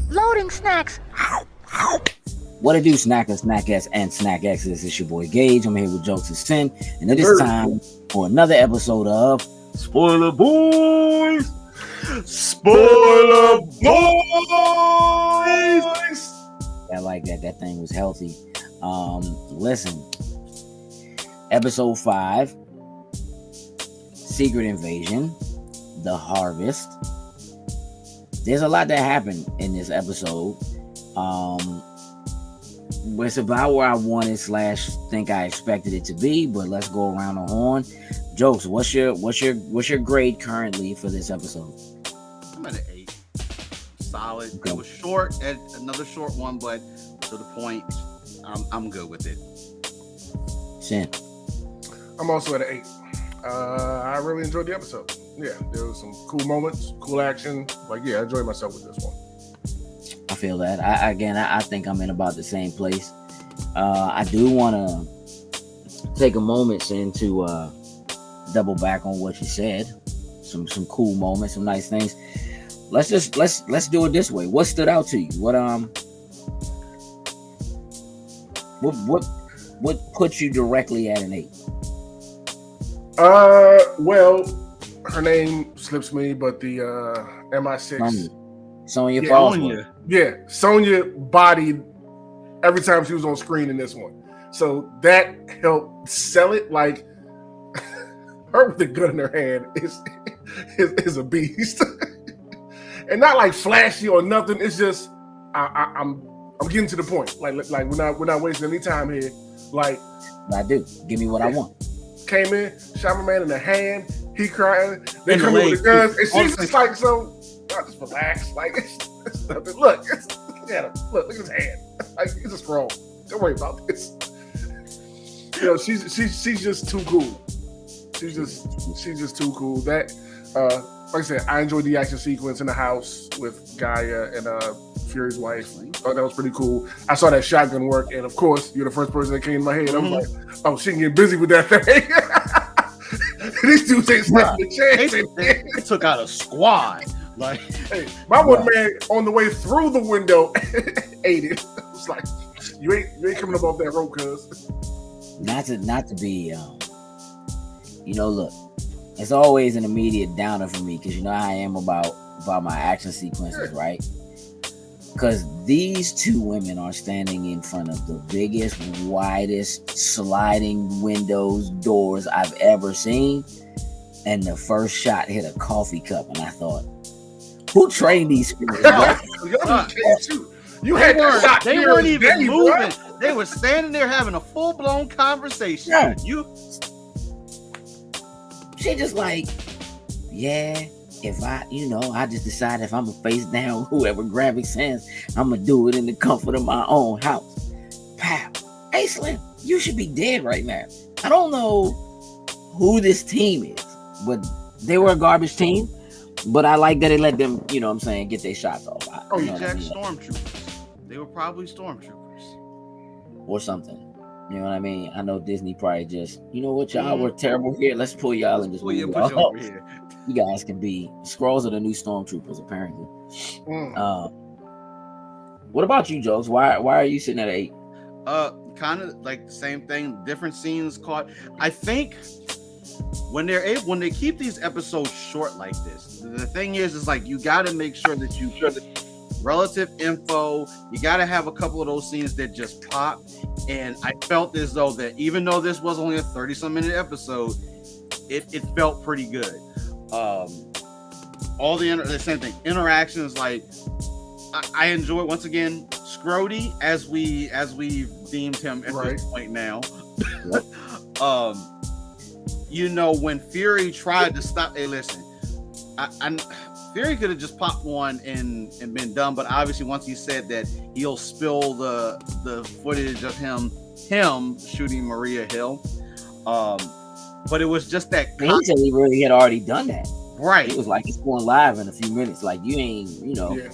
Loading snacks. What it do, Snackers, Snackettes, and Snack X's? It's your boy Gage. I'm here with Jokes and Sin, and it is time for another episode of Spoiler Boys. Spoiler Boys. I like that. That thing was healthy. Listen, episode 5, Secret Invasion, The Harvest. There's a lot that happened in this episode. It's about where I wanted / think I expected it to be, but let's go around the horn. Jokes, what's your grade currently for this episode? I'm at an 8. Solid. Okay. It was short, and another short one, but to the point. I'm good with it. Sin. I'm also at an 8. I really enjoyed the episode. Yeah, there was some cool moments, cool action. I enjoyed myself with this one. I feel that. I think I'm in about the same place. I do want to take a moment, Sin, to double back on what you said. Some cool moments, some nice things. Let's do it this way. What stood out to you? What put you directly at an 8? Well, her name slips me, but the MI6. Sonya Yeah, Falls. Yeah, Sonya bodied every time she was on screen in this one. So that helped sell it. Like, her with the gun in her hand is a beast. And not like flashy or nothing. It's just I'm getting to the point. Like we're not wasting any time here. Like, I do. Give me what I want. Came in, shot my man in the hand. He crying. They come in with the guns, and she's just like, so y'all just relax. Like, it's nothing. Look, look at his hand. Like, it's a scroll. Don't worry about this. She's just too cool. She's just too cool. That like I said, I enjoyed the action sequence in the house with Gaia and Fury's wife. Thought that was pretty cool. I saw that shotgun work, and of course, you're the first person that came in my head. I'm like, oh, she can get busy with that thing. These dudes ain't snapping the chance. They took out a squad. Like, hey, my one man on the way through the window ate it. It's like, you ain't coming up off that rope, cuz. Not to be, look, it's always an immediate downer for me because you know how I am about my action sequences, right? Because these two women are standing in front of the biggest, widest sliding doors I've ever seen. And the first shot hit a coffee cup. And I thought, who trained these people? You had that shot. They weren't even moving. They were standing there having a full-blown conversation. Yeah. She just like, yeah. If I just decided if I'm gonna face down whoever graphics sends, I'm gonna do it in the comfort of my own house. Pow. Hey Slim, you should be dead right now. I don't know who this team is, but they were a garbage team. But I like that they let them, get their shots off. Stormtroopers. They were probably stormtroopers. Or something. You know what I mean? I know Disney probably just, you know what, y'all were terrible here. Let's pull y'all in this movie. Put you over here. You guys can be Skrulls are the new stormtroopers, apparently. What about you, Jokes? Why are you sitting at 8? Kind of like the same thing. Different scenes caught. I think when they keep these episodes short like this, the thing is like you got to make sure that you relative info. You got to have a couple of those scenes that just pop. And I felt as though that even though this was only a 30-some minute episode, it felt pretty good. All the same thing. Interactions, like I enjoy once again Scrody as we deemed him at this point now. When Fury tried to stop. Hey, listen, Fury could have just popped one and been done, but obviously once he said that he'll spill the footage of him shooting Maria Hill, but it was just that. He said he really had already done that. Right. It was like it's going live in a few minutes. Like you ain't, Yeah.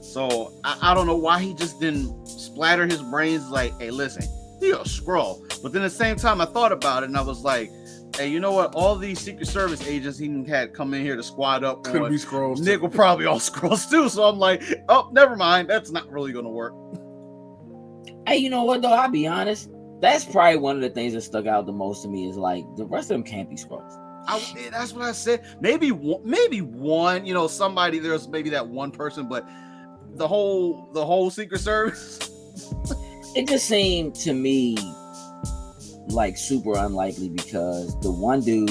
So I don't know why he just didn't splatter his brains like, hey, listen, you're a Skrull. But then at the same time, I thought about it and I was like, Hey, you know what? All these Secret Service agents he had come in here to squad up Could on be Skrulls. Nick were probably all Skrulls too. So I'm like, oh, never mind. That's not really gonna work. Hey, you know what though? I'll be honest. That's probably one of the things that stuck out the most to me is like the rest of them can't be Skrulls. That's what I said. Maybe one. You know, somebody. There's maybe that one person, but the whole Secret Service. It just seemed to me like super unlikely because the one dude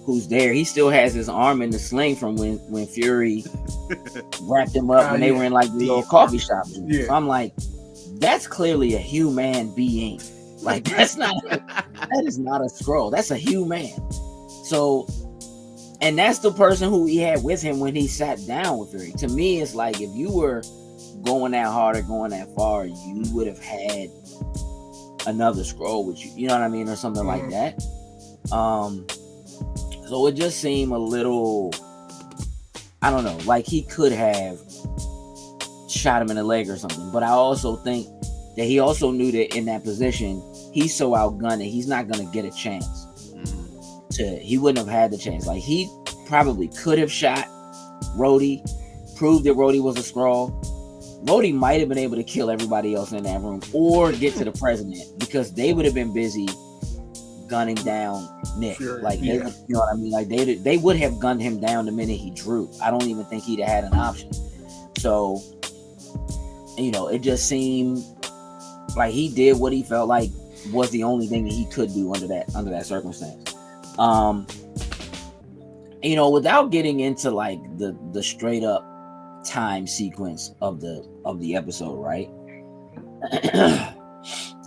who's there, he still has his arm in the sling from when Fury wrapped him up when they were in like the little coffee shop. Yeah. So I'm like, that's clearly a human being. Like that is not a Skrull. That's a human. So, and that's the person who he had with him when he sat down with Fury. To me, it's like if you were going that hard or going that far, you would have had another Skrull with you. You know what I mean, or something like that. So it just seemed a little, I don't know, like he could have shot him in the leg or something. But I also think that he also knew that in that position, he's so outgunned that he's not going to get a chance. He wouldn't have had the chance. Like he probably could have shot Rhodey, proved that Rhodey was a Skrull. Rhodey might have been able to kill everybody else in that room or get to the president because they would have been busy gunning down Nick. Sure. Like they, you know what I mean? Like they would have gunned him down the minute he drew. I don't even think he'd have had an option. So, you know, it just seemed like he did what he felt like was the only thing that he could do under that circumstance. You know, without getting into like the straight up time sequence of the episode, right? I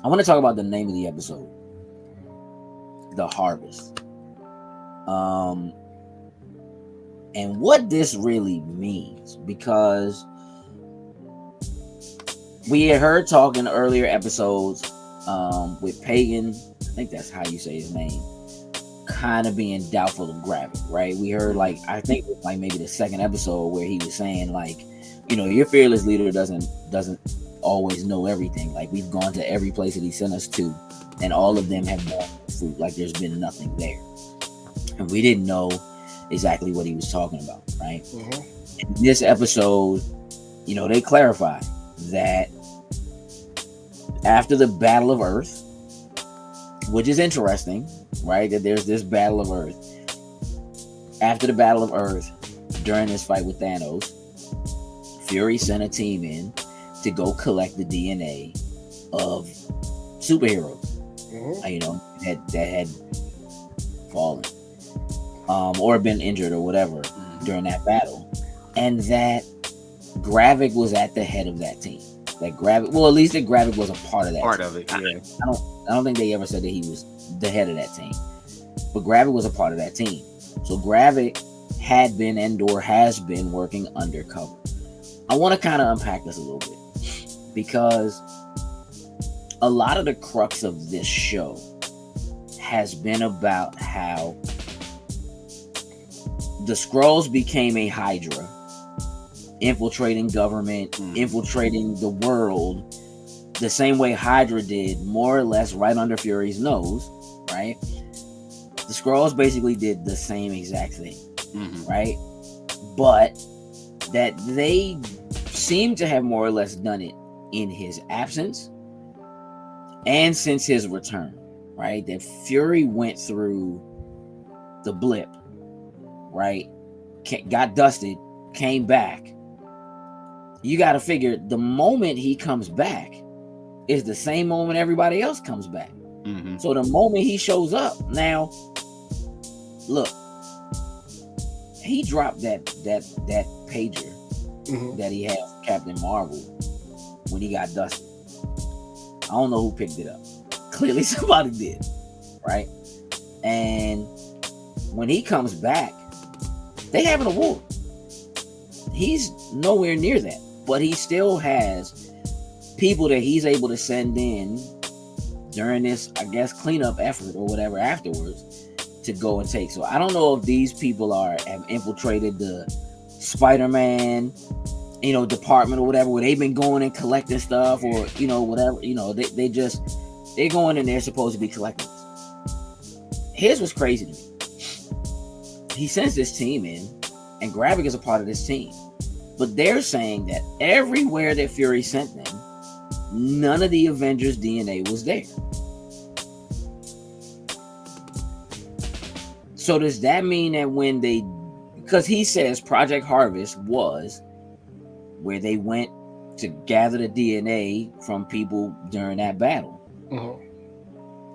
want to talk about the name of the episode, The Harvest, and what this really means, because we had heard talk in earlier episodes with Pagan, I think that's how you say his name, kind of being doubtful of Gravik, right? We heard like, I think like maybe the second episode where he was saying like, you know, your fearless leader doesn't always know everything. Like we've gone to every place that he sent us to, and all of them have borne fruit. Like there's been nothing there, and we didn't know exactly what he was talking about, right? In this episode, you know, they clarify that after the Battle of Earth, which is interesting, right? That there's this Battle of Earth. After the Battle of Earth, during this fight with Thanos, Fury sent a team in to go collect the DNA of superheroes, you know, that had fallen or been injured or whatever during that battle, and that Gravik was at the head of that team. That Gravik, well, at least that Gravik was a part of that. Part team. of it, yeah. I don't think they ever said that he was the head of that team, but Gravik was a part of that team. So Gravik had been and/or has been working undercover. I want to kind of unpack this a little bit because a lot of the crux of this show has been about how the Skrulls became a Hydra, infiltrating government, infiltrating the world, the same way Hydra did, more or less right under Fury's nose, right? The Skrulls basically did the same exact thing, right? But that they seem to have more or less done it in his absence and since his return, right? That Fury went through the blip, right? Got dusted, came back. You got to figure the moment he comes back is the same moment everybody else comes back. So the moment he shows up, now, look, he dropped that pager that he had for Captain Marvel when he got dusted. I don't know who picked it up. Clearly somebody did, right? And when he comes back, they have an award. He's nowhere near that, but he still has people that he's able to send in during this, I guess, cleanup effort or whatever afterwards to go and take. So I don't know if these people have infiltrated the Spider-Man, you know, department or whatever, where they've been going and collecting stuff, or, you know, whatever, you know, they're going and they're supposed to be collecting this. here's what's crazy to me. He sends this team in, and Gravik is a part of this team. But they're saying that everywhere that Fury sent them, none of the Avengers' DNA was there. So does that mean that when they, because he says Project Harvest was where they went to gather the DNA from people during that battle.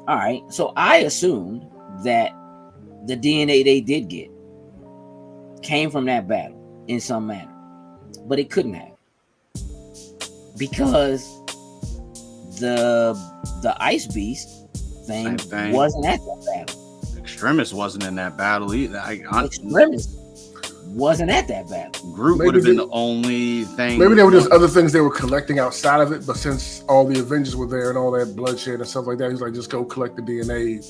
All right. So I assumed that the DNA they did get came from that battle in some manner, but it couldn't have, because the Ice Beast thing wasn't at that battle. Extremis wasn't in that battle either. Extremis wasn't at that battle. Groot would have been the only thing. Maybe there were just other things they were collecting outside of it, but since all the Avengers were there and all that bloodshed and stuff like that, he's like, just go collect the DNA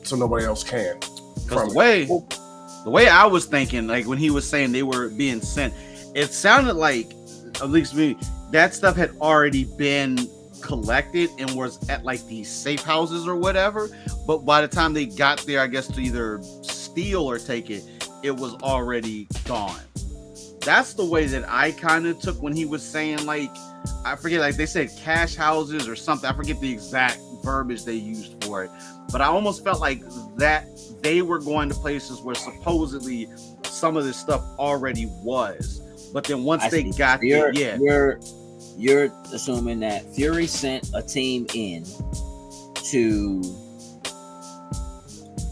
so nobody else can. Because the way I was thinking, like when he was saying they were being sent, it sounded like, at least me, that stuff had already been collected and was at like these safe houses or whatever. But by the time they got there, I guess to either steal or take it, it was already gone. That's the way that I kind of took when he was saying, like, I forget, like they said cash houses or something. I forget the exact verbiage they used for it, but I almost felt like that they were going to places where supposedly some of this stuff already was. But then once they got there, you're assuming that Fury sent a team in to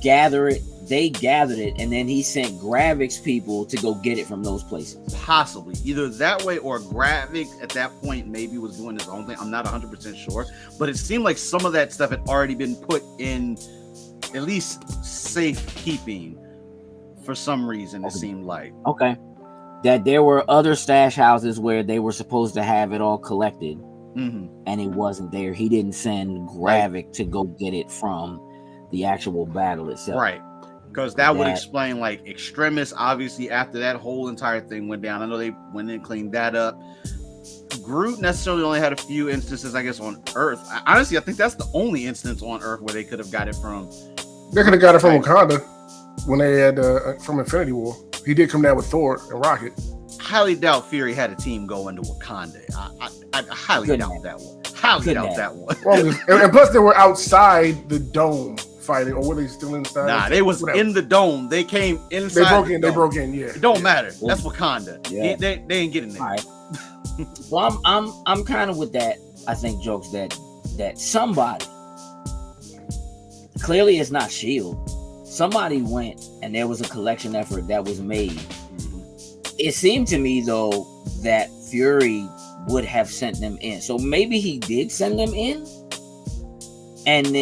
gather it. They gathered it, and then he sent Gravik's people to go get it from those places. Possibly. Either that way, or Gravik at that point maybe was doing his own thing. I'm not 100% sure. But it seemed like some of that stuff had already been put in at least safekeeping for some reason, it seemed like. Okay. That there were other stash houses where they were supposed to have it all collected, and it wasn't there. He didn't send Gravik to go get it from the actual battle itself. Right. Because that would explain, like, Extremis, obviously, after that whole entire thing went down. I know they went in and cleaned that up. Groot necessarily only had a few instances, I guess, on Earth. Honestly, I think that's the only instance on Earth where they could have got it from. They could have got it from Wakanda when they had from Infinity War. He did come down with Thor and Rocket. Highly doubt Fury had a team go into Wakanda. I highly doubt that one. Highly doubt that one. Well, and plus, they were outside the dome fighting, or were they still inside? Nah, they was in the dome. They came inside. They broke in. Yeah, it don't matter. That's Wakanda. Yeah. They ain't getting there. All right. Well, I'm kind of with that. I think jokes that somebody, clearly it's not Shield. Somebody went and there was a collection effort that was made. It seemed to me though that Fury would have sent them in. So maybe he did send them in, and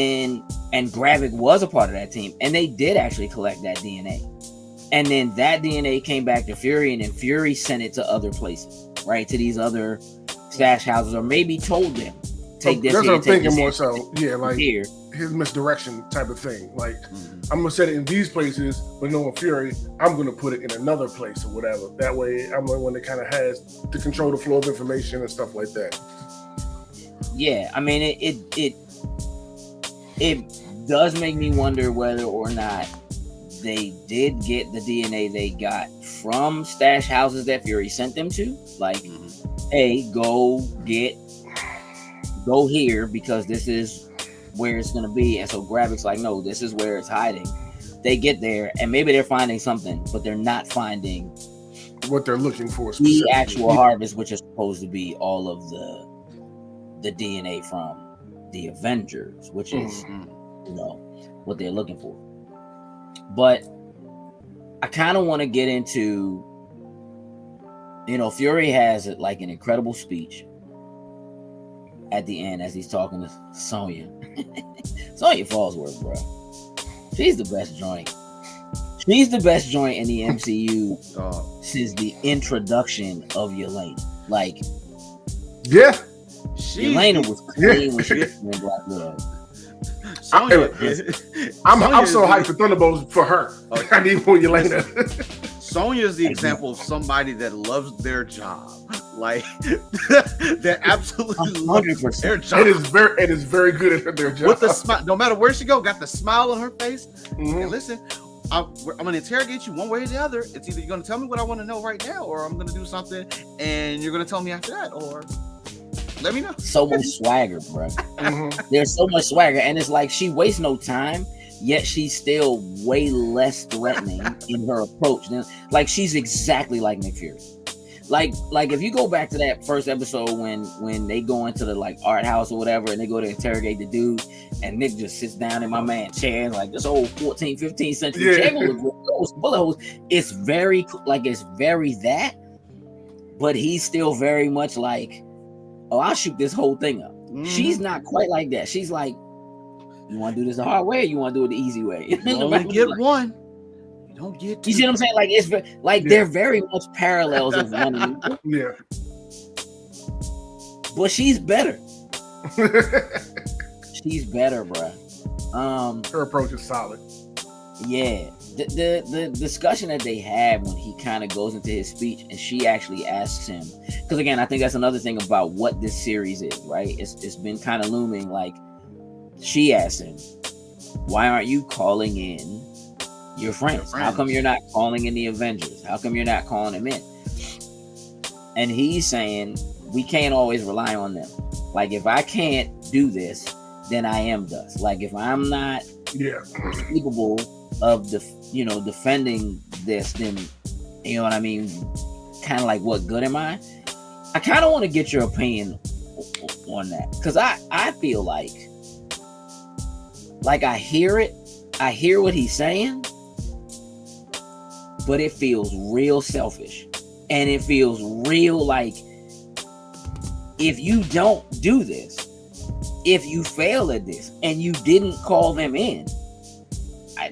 Gravik was a part of that team, and they did actually collect that DNA. And then that DNA came back to Fury, and then Fury sent it to other places, right? To these other stash houses, or maybe told them, take this. That's here, what I'm thinking more here, so. Yeah, like here. His misdirection type of thing. Like, I'm going to set it in these places, but knowing Fury, I'm going to put it in another place or whatever. That way, I'm the one that kind of has to control the flow of information and stuff like that. Yeah, I mean, it does make me wonder whether or not they did get the DNA they got from stash houses that Fury sent them to. Like, hey, go here because this is where it's going to be. And so Gravik's like, no, this is where it's hiding. They get there and maybe they're finding something, but they're not finding what they're looking for. The actual harvest, which is supposed to be all of the DNA from the Avengers, which is, what they're looking for. But I kind of want to get into, Fury has like an incredible speech at the end as he's talking to Sonya. Sonya Fallsworth, bro. She's the best joint. She's the best joint in the MCU since the introduction of Yelena. Like, yeah, Yelena was clean when she was in Black Widow. I'm so hyped for Thunderbolts for her. I need more Yelena. Sonya is the example of somebody that loves their job. Like they're absolutely love 100%. their job. It is very good at their job. With the smile, no matter where she go, got the smile on her face. Mhm. And listen, I'm going to interrogate you one way or the other. It's either you're going to tell me what I want to know right now, or I'm going to do something and you're going to tell me after that, or let me know. So much swagger, bro. Mhm. There's so much swagger, and it's like she wastes no time, yet she's still way less threatening in her approach. Like she's exactly like Nick Fury. Like if you go back to that first episode when they go into the like art house or whatever and they go to interrogate the dude and Nick just sits down in my man's chair and like this old 14th, 15th century Yeah. chair with those bullet holes. It's very that, but he's still very much like, oh, I'll shoot this whole thing up. She's not quite like that. She's like, you want to do this the hard way or you want to do it the easy way? You only get one. You don't get two. You see what I'm saying? Like it's like they're very much parallels of one another. Yeah. But she's better. She's better, bruh. Her approach is solid. Yeah. The discussion that they have when he kind of goes into his speech and she actually asks him, because again, I think that's another thing about what this series is, right? It's been kind of looming. Like she asked him, why aren't you calling in your friends? How come you're not calling in the Avengers? How come you're not calling them in? And he's saying, we can't always rely on them. Like if I can't do this, then I am dust. Like if I'm not capable of defending this, then you know what I mean, kind of like what good am I kind of want to get your opinion on that, because I feel like I hear what he's saying, but it feels real selfish and it feels real like if you don't do this, if you fail at this and you didn't call them in,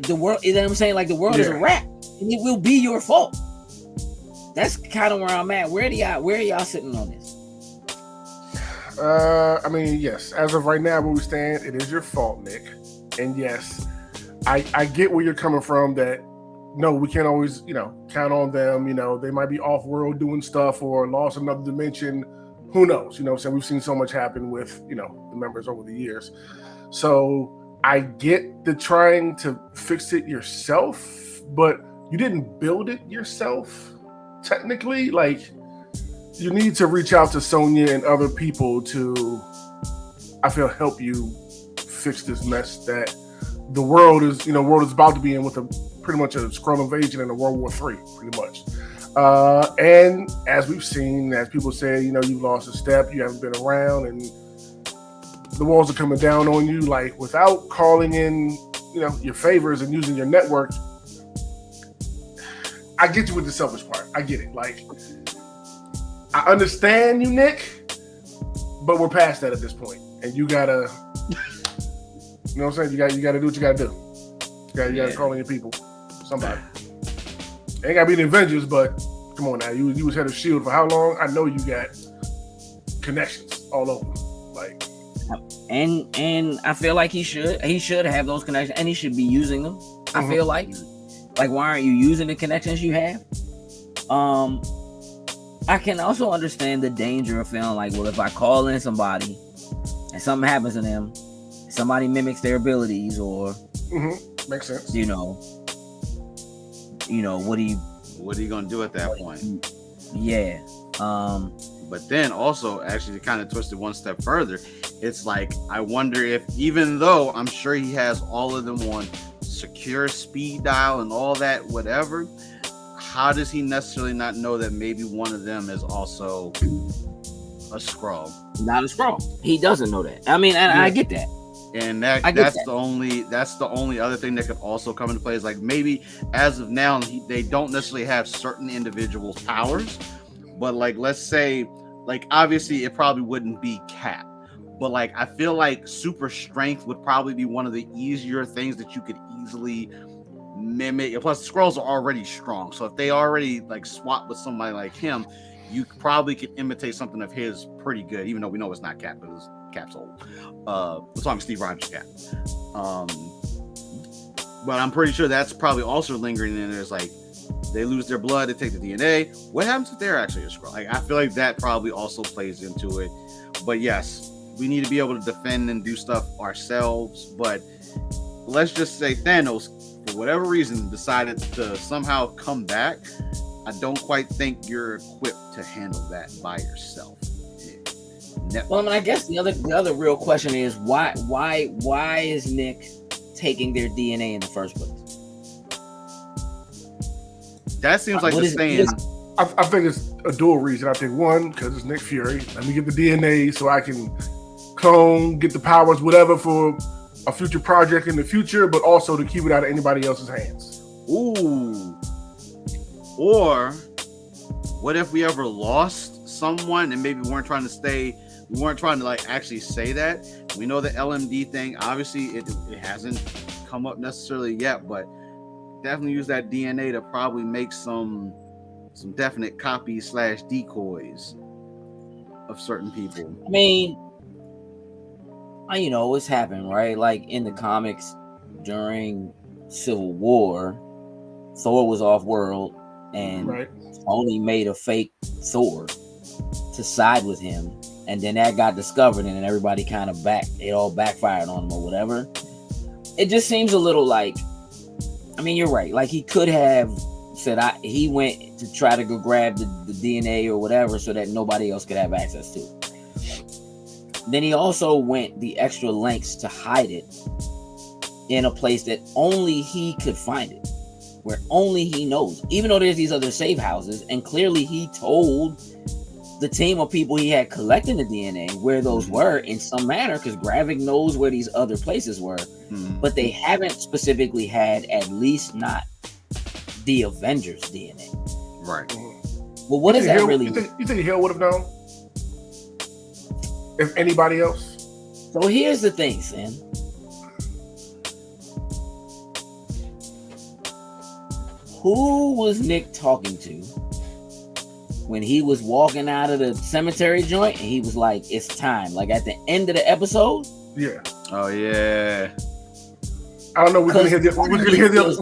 the world, you know what I'm saying? Like the world is a wrap and it will be your fault. That's kind of where I'm at. Where are y'all sitting on this? I mean, yes, as of right now, where we stand, it is your fault, Nick. And yes, I get where you're coming from, that no, we can't always, count on them. They might be off world doing stuff or lost another dimension. Who knows? So we've seen so much happen with, the members over the years. So I get the trying to fix it yourself, but you didn't build it yourself, technically. Like, you need to reach out to Sonya and other people to, I feel, help you fix this mess that the world is about to be in, with pretty much a Skrull invasion and a World War III, pretty much. And as we've seen, as people say, you've lost a step, you haven't been around, and the walls are coming down on you. Like, without calling in, your favors and using your network. I get you with the selfish part. I get it. Like, I understand you, Nick, but we're past that at this point, and you gotta, you know what I'm saying? You gotta do what you gotta do. You gotta call in your people, somebody. Ain't gotta be the Avengers, but come on now. You was head of S.H.I.E.L.D. for how long? I know you got connections all over. Like, and I feel like he should have those connections, and he should be using them. I feel like why aren't you using the connections you have? I can also understand the danger of feeling like, well, if I call in somebody and something happens to them, somebody mimics their abilities, or makes sense. What are you gonna do at that point? Yeah. But then also, actually, to kind of twist it one step further, it's like, I wonder if, even though I'm sure he has all of them on secure speed dial and all that, whatever, how does he necessarily not know that maybe one of them is also a Skrull? Not a Skrull. He doesn't know that. I mean, and I get that. And that's the only other thing that could also come into play, is like, maybe as of now they don't necessarily have certain individuals' powers, but like, let's say, like, obviously it probably wouldn't be Cap, but like, I feel like super strength would probably be one of the easier things that you could easily mimic. Plus, Skrulls are already strong, so if they already like swap with somebody like him, you probably could imitate something of his pretty good, even though we know it's not Cap, because Cap's old. The song Steve Rogers Cap. But I'm pretty sure that's probably also lingering in there. It's like, They lose their blood, they take the DNA. What happens if they're actually a Skrull? Like, I feel like that probably also plays into it. But yes, we need to be able to defend and do stuff ourselves. But let's just say Thanos, for whatever reason, decided to somehow come back. I don't quite think you're equipped to handle that by yourself. Well, I mean, I guess the other real question is why is Nick taking their DNA in the first place? That seems like the saying. I think it's a dual reason. I think one, because it's Nick Fury. Let me get the DNA so I can clone, get the powers, whatever, for a future project in the future, but also to keep it out of anybody else's hands. Ooh. Or what if we ever lost someone and maybe we weren't trying to like actually say that? We know the LMD thing, obviously it hasn't come up necessarily yet, but definitely use that DNA to probably make some definite copies / decoys of certain people. I mean, it's happened, right? Like in the comics during Civil War, Thor was off world and Tony made a fake Thor to side with him, and then that got discovered, and then everybody kind of it all backfired on him or whatever. It just seems a little like, I mean, you're right. Like he could have said he went to try to go grab the DNA or whatever so that nobody else could have access to it. Then he also went the extra lengths to hide it in a place that only he could find it, where only he knows, even though there's these other safe houses, and clearly he told the team of people he had collecting the DNA where those were in some manner, because Gravik knows where these other places were, but they haven't specifically had, at least not the Avengers DNA. Right. Well, what does that really mean? You think Hill would have known? If anybody else? So here's the thing, Sin. Who was Nick talking to when he was walking out of the cemetery joint and he was like, it's time? Like at the end of the episode? Yeah. Oh, yeah. I don't know. We couldn't hear the other.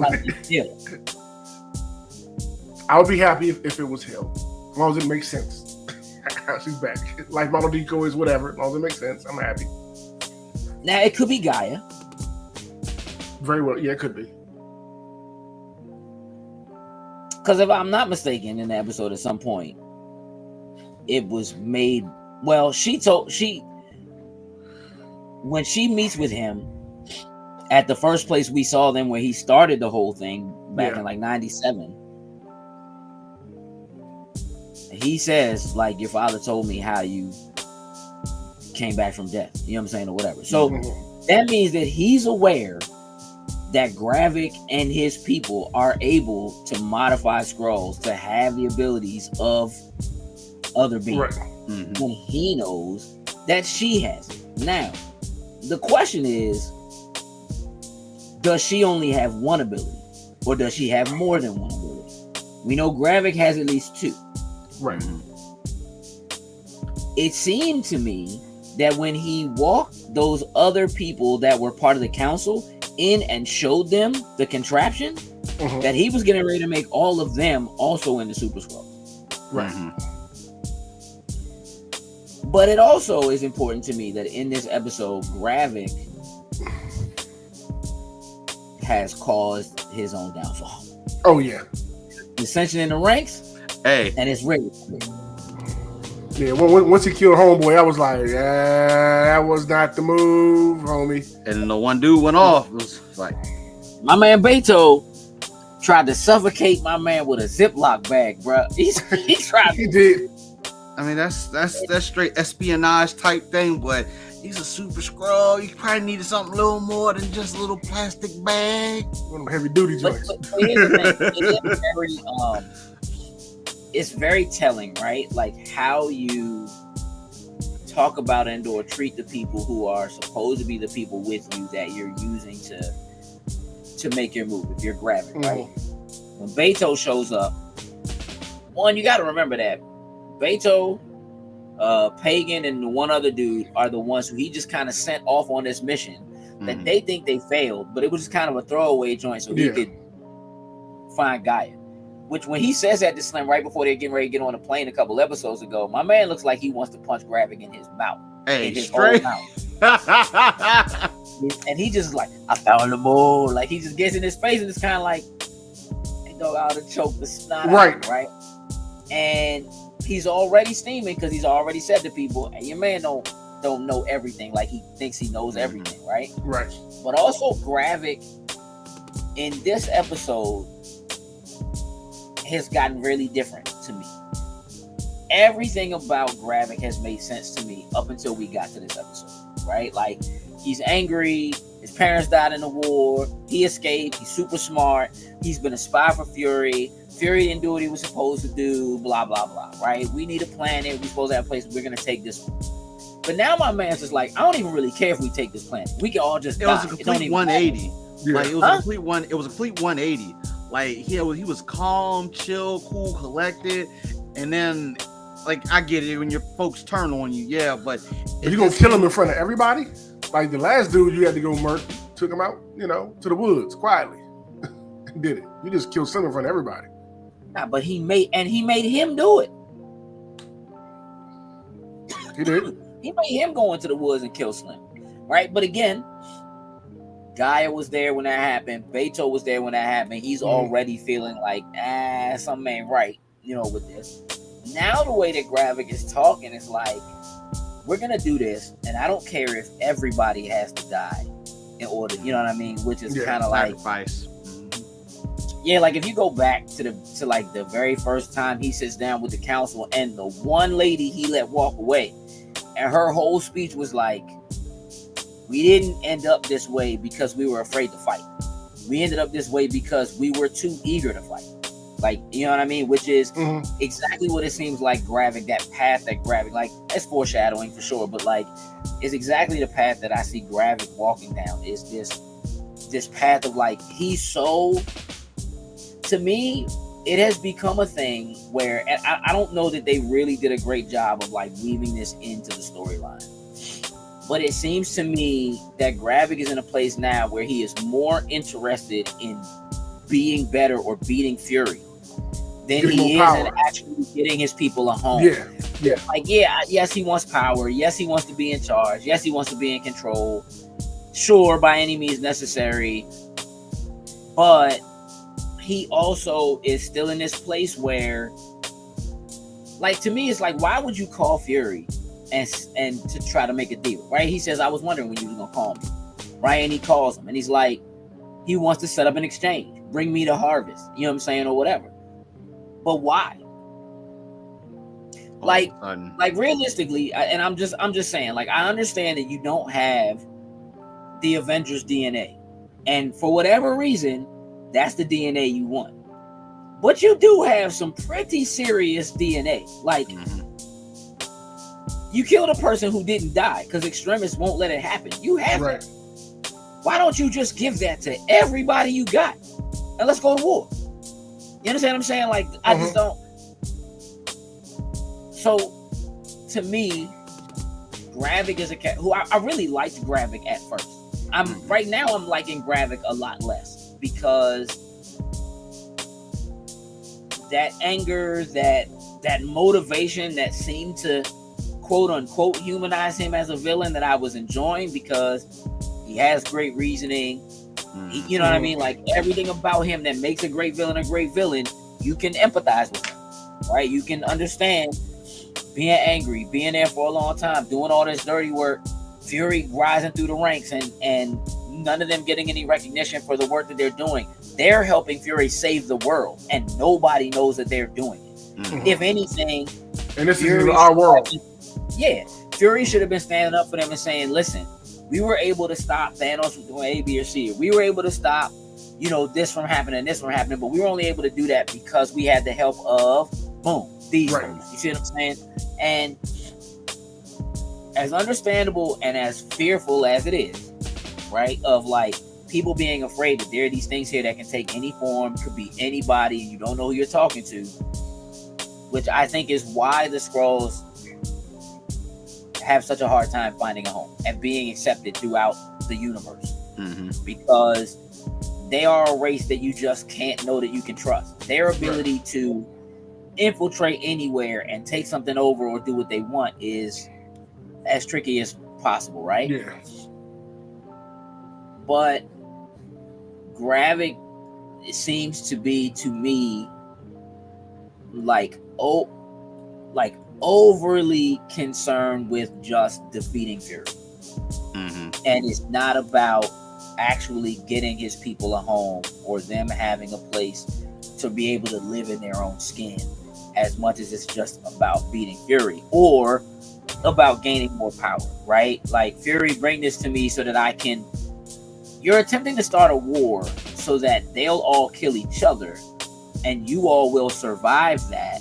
I would be happy if it was Hill, as long as it makes sense. She's back. Life model decoys, whatever. As long as it makes sense, I'm happy. Now, it could be Gaia. Very well. Yeah, it could be. Because if I'm not mistaken, in the episode at some point, it was made... Well, when she meets with him at the first place we saw them where he started the whole thing back in like 97, he says, like, your father told me how you came back from death. You know what I'm saying? Or whatever. So that means that he's aware that Gravik and his people are able to modify Skrulls to have the abilities of other beings. Right. When he knows that she has it. Now, the question is, does she only have one ability? Or does she have more than one ability? We know Gravik has at least two. Right. It seemed to me that when he walked those other people that were part of the council in and showed them the contraption, that he was getting ready to make all of them also into Super Skrulls. Right. But it also is important to me that in this episode, Gravik has caused his own downfall. Oh, yeah. Ascension in the ranks. Hey. And it's ready. Yeah, once he killed Homeboy, I was like, that was not the move, homie. And then the one dude went off. It was like, my man Beto tried to suffocate my man with a Ziploc bag, bro. He tried. He did. I mean, that's straight espionage type thing, but he's a Super Skrull. You probably needed something a little more than just a little plastic bag. One of them heavy duty joints. But here's the thing. It is very, it's very telling, right? Like how you talk about and or treat the people who are supposed to be the people with you that you're using to make your move. If you're Gravik, right? When Beto shows up, one, you got to remember that Beto, Pagan, and the one other dude are the ones who he just kind of sent off on this mission that they think they failed, but it was just kind of a throwaway joint so he could find Gaia. Which when he says that to Slim right before they're getting ready to get on the plane a couple episodes ago, my man looks like he wants to punch Gravik in his mouth. Hey, in his straight. whole mouth. And he just like, I found the mole. Like he just gets in his face and it's kind of like, hey dog, I ought to choke the snot out, right? And he's already steaming because he's already said to people, hey, your man don't know everything. Like he thinks he knows everything, right? Right. But also Gravik in this episode has gotten really different to me. Everything about Gravik has made sense to me up until we got to this episode, right? Like he's angry, his parents died in the war, he escaped, he's super smart, he's been a spy for Fury didn't do what he was supposed to do, blah blah blah, right? We need a planet, we're supposed to have a place, we're gonna take this one. But now my man's just like, I don't even really care if we take this planet, we can all just die. It was a complete 180. Yeah. Like it was a complete one. It was a complete 180. Like he was calm, chill, cool, collected, and then like I get it when your folks turn on you, yeah, but you gonna kill him in front of everybody? Like the last dude, you had to go murk, took him out, to the woods quietly, and did it. You just killed Slim in front of everybody. Nah, but he made him do it. He did. He made him go into the woods and kill Slim, right? But again, Gaia was there when that happened. Beto was there when that happened. He's already feeling like, something ain't right, with this. Now the way that Gravik is talking is like, we're gonna do this, and I don't care if everybody has to die in order, you know what I mean? Which is kind of like sacrifice. Yeah, like if you go back to the very first time he sits down with the council and the one lady he let walk away, and her whole speech was like, we didn't end up this way because we were afraid to fight. We ended up this way because we were too eager to fight. Like, you know what I mean? Which is exactly what it seems like Gravik, that path that Gravik, like, that's foreshadowing for sure, but like, it's exactly the path that I see Gravik walking down, is this path of like, he's so, to me, it has become a thing where, and I don't know that they really did a great job of like weaving this into the storyline, but it seems to me that Gravik is in a place now where he is more interested in being better or beating Fury than he is in actually getting his people a home. Yeah. Like, yes, he wants power. Yes, he wants to be in charge. Yes, he wants to be in control. Sure, by any means necessary. But he also is still in this place where, like, to me, it's like, why would you call Fury and to try to make a deal, right? He says, I was wondering when you were going to call me, right? And he calls him, and he's like, he wants to set up an exchange. Bring me the harvest, you know what I'm saying, or whatever. But why? Like realistically, and I'm just saying, like, I understand that you don't have the Avengers DNA, and for whatever reason, that's the DNA you want. But you do have some pretty serious DNA. Like, you killed a person who didn't die because extremists won't let it happen. You have it. Why don't you just give that to everybody you got and let's go to war? You understand what I'm saying? Like, I just don't. So, to me, Gravik is a cat who I really liked Gravik at first. Right now I'm liking Gravik a lot less because that anger, that motivation that seemed to quote unquote humanize him as a villain that I was enjoying because he has great reasoning. You know what I mean? Like, everything about him that makes a great villain, you can empathize with him, right? You can understand being angry, being there for a long time, doing all this dirty work, Fury rising through the ranks, and none of them getting any recognition for the work that they're doing. They're helping Fury save the world, and nobody knows that they're doing it. If anything, and this is our world. Fury should have been standing up for them and saying, listen, we were able to stop Thanos from doing A, B, or C. We were able to stop, this from happening, but we were only able to do that because we had the help of, these folks. You see what I'm saying? And as understandable and as fearful as it is, right, of like people being afraid that there are these things here that can take any form, could be anybody, you don't know who you're talking to, which I think is why the Skrulls have such a hard time finding a home and being accepted throughout the universe, because they are a race that you just can't know that you can trust. Their ability to infiltrate anywhere and take something over or do what they want is as tricky as possible, right? Yeah. But Gravik, it seems to be, to me, like overly concerned with just defeating Fury. Mm-hmm. And it's not about actually getting his people a home or them having a place to be able to live in their own skin, as much as it's just about beating Fury or about gaining more power, right? Like, Fury, bring this to me so that I can... You're attempting to start a war so that they'll all kill each other and you all will survive that.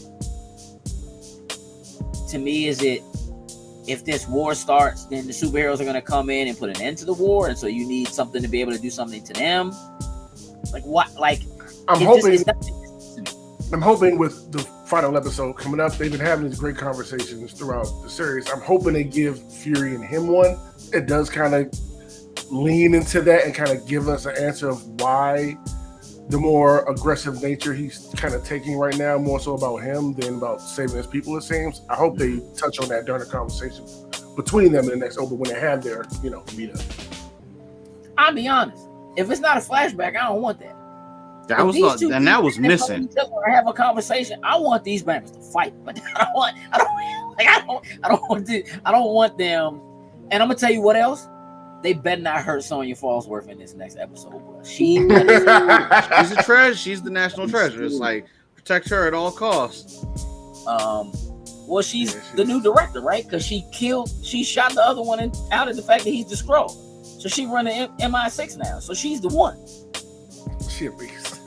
To me, is it, if this war starts, then the superheroes are going to come in and put an end to the war, and so you need something to be able to do something to them? Like, what? Like, I'm hoping with the final episode coming up, they've been having these great conversations throughout the series. I'm hoping they give Fury and him one. It does kind of lean into that and kind of give us an answer of why the more aggressive nature he's kind of taking right now, more so about him than about saving his people, it seems. I hope they touch on that during the conversation between them in the next over when they have their, meet up. I'll be honest. If it's not a flashback, I don't want that. That was missing. I have a conversation. I want these members to fight, but I don't want them. And I'm gonna tell you what else. They better not hurt Sonya Falsworth in this next episode, bro. She's a treasure. She's the national treasure. It's like, protect her at all costs. Well, she's the new director, right? Because she shot the other one out of the fact that he's the Skrull. So she run the MI6 now. So she's the one. She a beast.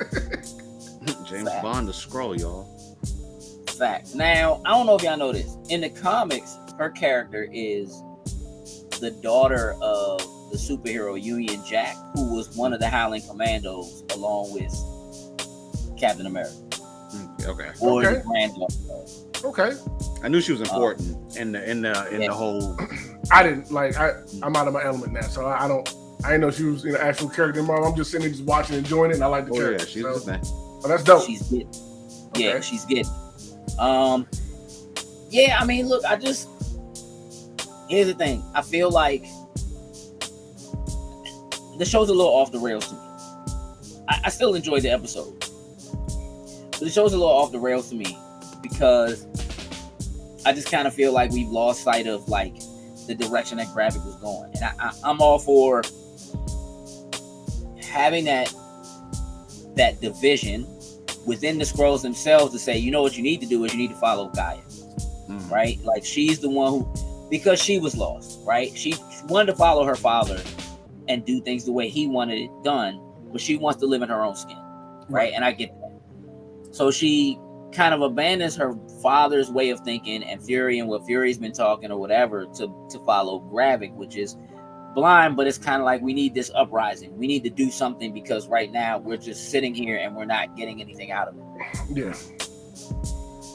James Bond, the Skrull, y'all. Facts. Now, I don't know if y'all know this. In the comics, her character is the daughter of the superhero Union Jack, who was one of the Howling Commandos along with Captain America. Okay. Or the granddaughter. Okay. I knew she was important in the whole. I didn't I'm out of my element now, so I didn't know she was an actual character in Marvel. I'm just sitting there just watching and enjoying it, and I like the character. Yeah, she's the thing. But that's dope. She's good. Okay. Yeah, she's good. Yeah, I mean, look, here's the thing. I feel like the show's a little off the rails to me. I still enjoyed the episode, but the show's a little off the rails to me because I just kind of feel like we've lost sight of like the direction that Gravik was going, and I'm all for having that division within the Skrulls themselves to say, you know what you need to do is you need to follow Gaia, right? Like, she's the one who, because she was lost, right? She wanted to follow her father and do things the way he wanted it done, but she wants to live in her own skin, right? And I get that. So she kind of abandons her father's way of thinking and Fury and what Fury's been talking or whatever to follow Gravik, which is blind, but it's kind of like, we need this uprising. We need to do something because right now we're just sitting here and we're not getting anything out of it. Yeah.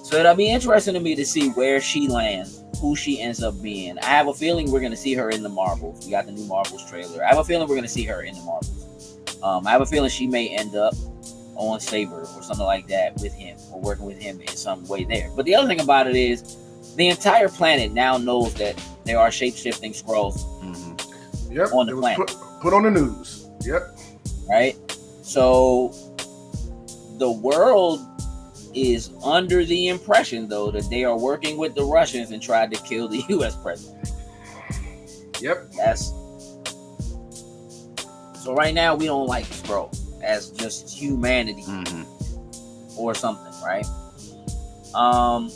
So it'll be interesting to me to see where she lands, who she ends up being. I have a feeling we're going to see her in the Marvels. We got the new Marvels trailer. I have a feeling we're going to see her in the Marvels. I have a feeling she may end up on Saber or something like that with him, or working with him in some way there. But the other thing about it is the entire planet now knows that there are shape-shifting Skrulls on the planet. Put on the news. Yep. Right? So the world is under the impression, though, that they are working with the Russians and tried to kill the U.S. president. Yep. So right now, we don't like Skrull as just humanity or something, right? I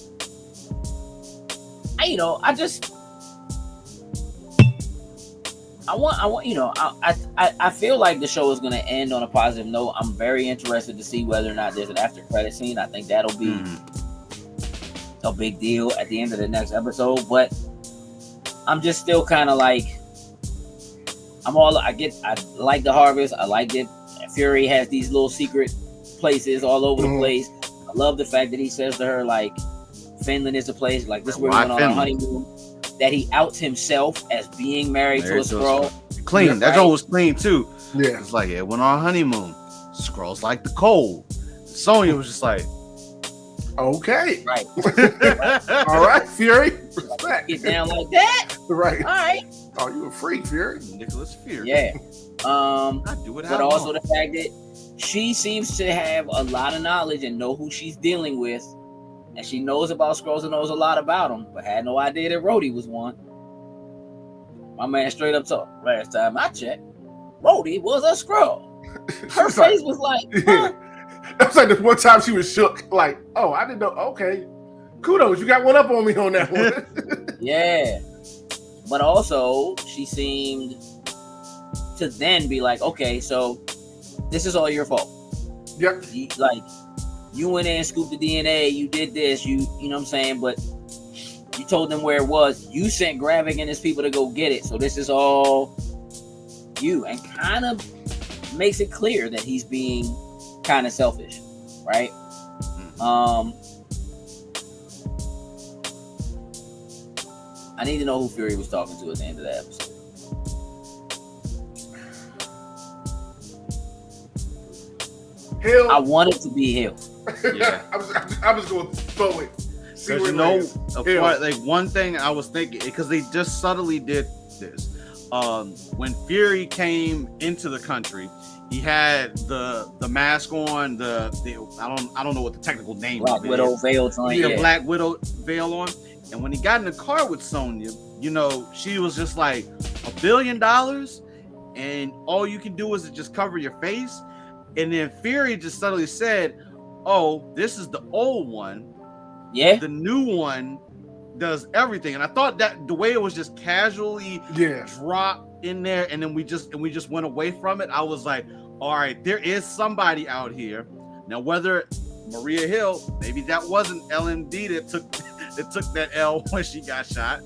feel like the show is going to end on a positive note. I'm very interested to see whether or not there's an after credit scene. I think that'll be a big deal at the end of the next episode, but I'm just still kind of like, I like the Harvest. I like that Fury has these little secret places all over the place. I love the fact that he says to her, like, Finland is the place, like, this is where we're going on our honeymoon. That he outs himself as being married to a Skrull. clean. Yeah, That right. joint was clean too. Yeah. It's like it went on honeymoon. Skrulls like the cold. Sonya was just like, Okay. Right. All right, Fury. Respect. Get down like that. Right. All right. Oh, you a freak, Fury. Nicholas Fury. Yeah. I do it. But also the fact that she seems to have a lot of knowledge and know who she's dealing with, and she knows about Skrulls and knows a lot about them, but had no idea that Rhodey was one. My man straight up talk. Last time I checked, Rhodey was a Skrull. Her was face was like, huh? That was like the one time she was shook. Like, oh, I didn't know. Okay, kudos, you got one up on me on that one. Yeah. But also, she seemed to then be like, okay, so this is all your fault. Yep. You went in, scooped the DNA, you did this, you know what I'm saying, but you told them where it was. You sent Gravik and his people to go get it. So this is all you, and kind of makes it clear that he's being kind of selfish, right? I need to know who Fury was talking to at the end of the episode. Hill. I want it to be Hill. Yeah. I was going to throw it. See There's where it no lands. Hill. like one thing I was thinking, because they just subtly did this. When Fury came into the country, he had the mask on, the I don't know what the technical name Black of it Widow is. veil joint. He had Yeah. a Black Widow veil on, and when he got in the car with Sonya, you know, she was just like $1 billion, and all you can do is just cover your face. And then Fury just suddenly said, "Oh, this is the old one. Yeah. The new one does everything." And I thought that the way it was just casually Yeah. dropped in there, and then we just went away from it. I was like, all right, there is somebody out here. Now, whether Maria Hill, maybe that wasn't LMD that took that L when she got shot.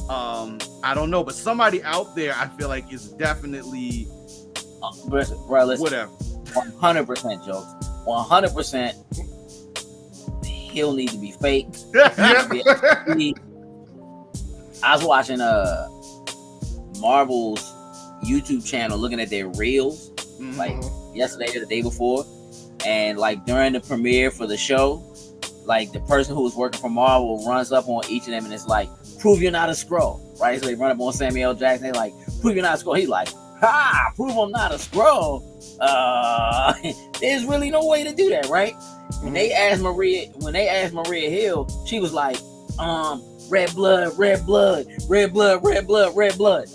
I don't know, but somebody out there, I feel like, is definitely Bro, listen, whatever. 100% jokes. 100% He'll need to be fake. Yep. I was watching Marvel's YouTube channel, looking at their reels like yesterday or the day before, and like during the premiere for the show, like the person who was working for Marvel runs up on each of them and it's like, "Prove you're not a Skrull," right? So they run up on Samuel L. Jackson. They like, "Prove you're not a Skrull." He's like, "Ha! Prove I'm not a Skrull." There's really no way to do that, right? When they asked Maria Hill, she was like, red blood, red blood, red blood, red blood, red blood.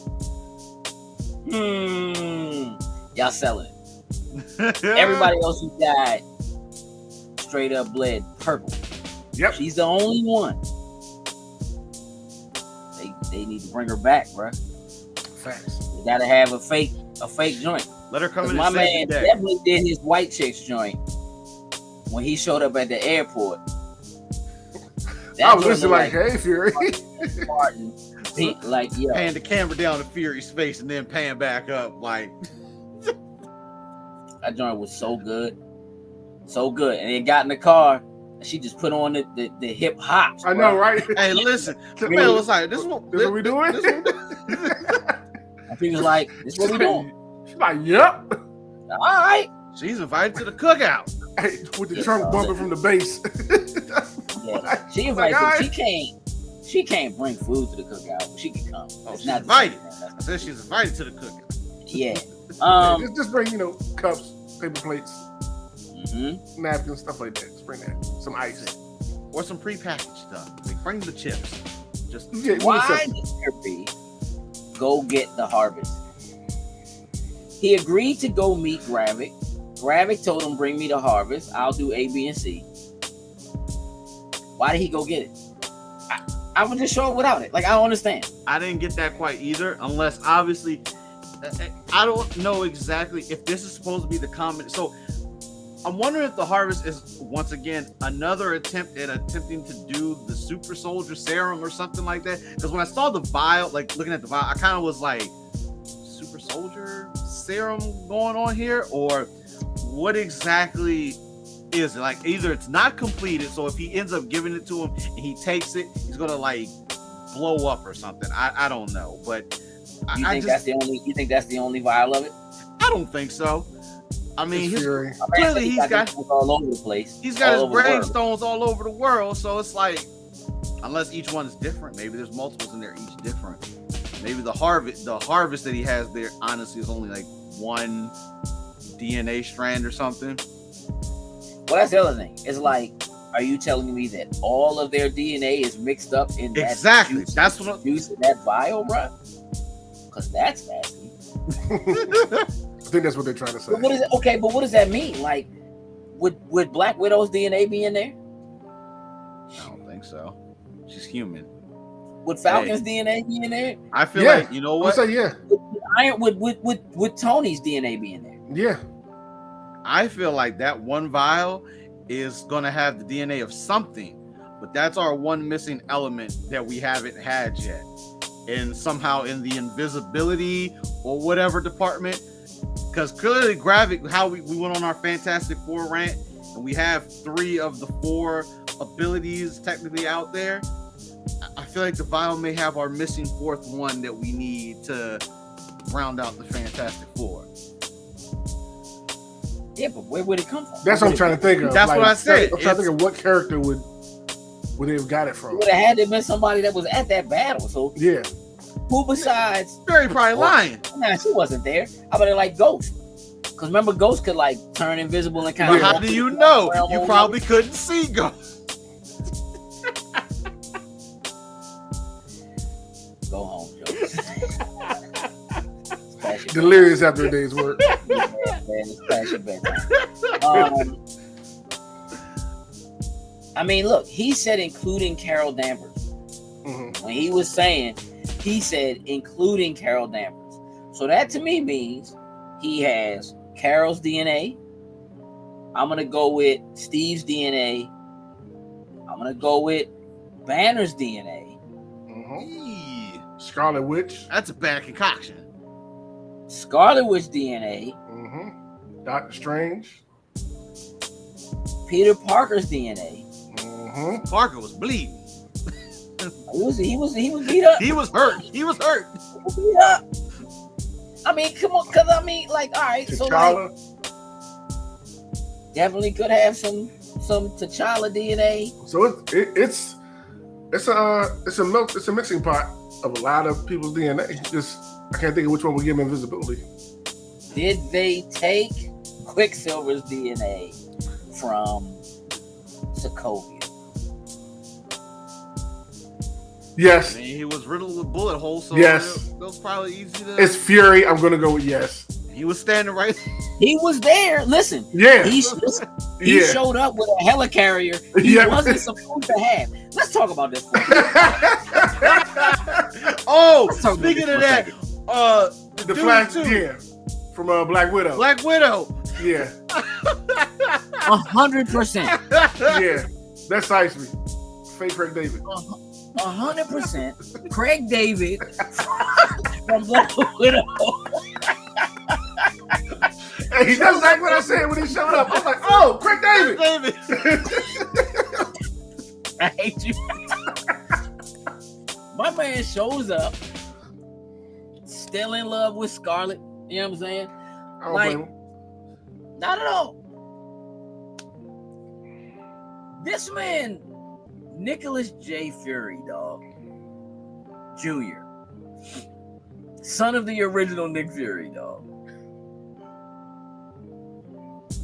Y'all selling it. Everybody else who died straight up bled purple. Yep. She's the only one. They need to bring her back, bruh. Facts. They gotta have a fake joint. Let her come 'Cause in my and save man the day. definitely did his white chicks joint when he showed up at the airport. I was listening like, hey, Fury. Martin, like, yo, Pan the camera down to Fury's face and then pan back up. Like, that joint was so good. So good. And they got in the car and she just put on the hip hops. I know, right? hey, listen, the man was like, "This is what we doing? And she was like, "This is what we doing." She's like, yep. All right. She's invited to the cookout." Hey, with the trunk bumping from the base. Yeah. She Like, invited. all right. She can't bring food to the cookout. But she can come. Oh, It's she's not the invited. same. I said she's invited to the cookout. Yeah. just bring, cups, paper plates, Mhm. napkins, stuff like that. Just bring that. Some ice. Or some prepackaged stuff. Like, bring the chips. Just Yeah, Why did Kirby go get the harvest? He agreed to go meet Gravik. Gravik told him, "Bring me the harvest. I'll do A, B, and C." Why did he go get it? I would just show up without it. Like, I don't understand. I didn't get that quite either, unless obviously I don't know exactly if this is supposed to be the comment. So I'm wondering if the harvest is once again another attempt at attempting to do the super soldier serum or something like that. Because when I saw the vial, like looking at the vial, I kind of was like, super soldier serum going on here, or what exactly is it? Like, either it's not completed, so if he ends up giving it to him and he takes it, he's gonna like blow up or something. I don't know, but You think that's the only vial of it? I don't think so. I mean, Fury. clearly he's got all over the place. He's got his gravestones all over the world, so it's like, unless each one is different, maybe there's multiples in there, each different. Maybe the harvest that he has there, honestly, is only like one DNA strand or something. Well, that's the other thing. It's like, are you telling me that all of their DNA is mixed up in that exactly? Juice, that's what juice in that vial, bro? Because that's nasty. I think that's what they're trying to say. But what is it? Okay, but what does that mean? Like, would Black Widow's DNA be in there? I don't think so. She's human. Would Falcon's DNA be in there? I feel like, you know what? I'll say yeah. Would Tony's DNA be in there? Yeah. I feel like that one vial is gonna have the DNA of something, but that's our one missing element that we haven't had yet. And somehow in the invisibility or whatever department, because clearly Gravik, how we went on our Fantastic Four rant, and we have 3 of the 4 abilities technically out there. I feel like the vial may have our missing 4th one that we need to round out the Fantastic Four. Yeah, but where would it come from? That's what I'm trying to think of. That's what I said. I'm trying to think of what character would they have got it from. It would have had to have been somebody that was at that battle. So yeah. Who besides Fury probably lying? Nah, she wasn't there. How about it like Ghost? Because remember, Ghost could like turn invisible and kind of. How do you know? You probably couldn't see Ghost. Go home, Joe. Delirious after a day's work. I mean, look, he said including Carol Danvers. Mm-hmm. When he was saying, he said including Carol Danvers. So that to me means he has Carol's DNA. I'm going to go with Steve's DNA. I'm going to go with Banner's DNA. Mm-hmm. Scarlet Witch. That's a bad concoction. Scarlet Witch DNA. Mm-hmm. Doctor Strange. Peter Parker's DNA. Mm-hmm. Parker was bleeding. He was beat up. He was hurt. He was Beat up. I mean, come on, because I mean, like, all right, T'Challa. So like, definitely could have some T'Challa DNA. So it's a mixing pot of a lot of people's DNA. Just I can't think of which one would give him invisibility. Did they take Quicksilver's DNA from Sokovia? Yes. I mean, he was riddled with bullet holes, so yes. It was probably easy to. It's Fury. I'm gonna go with yes. He was standing right. He was there. Listen. Yeah. He showed up with a helicarrier he wasn't supposed to have. Let's talk about this. Speaking of that, the Flash, yeah, from Black Widow. Black Widow. Yeah. 100%. Yeah, that's Iceman. Fake Craig David. 100%. Craig David from Black Widow. Hey, that's exactly what I said when he showed up. I was like, oh, Craig David. I hate you. My man shows up, still in love with Scarlet. You know what I'm saying? I don't blame him. Not at all. This man, Nicholas J. Fury, dog, Jr., son of the original Nick Fury, dog,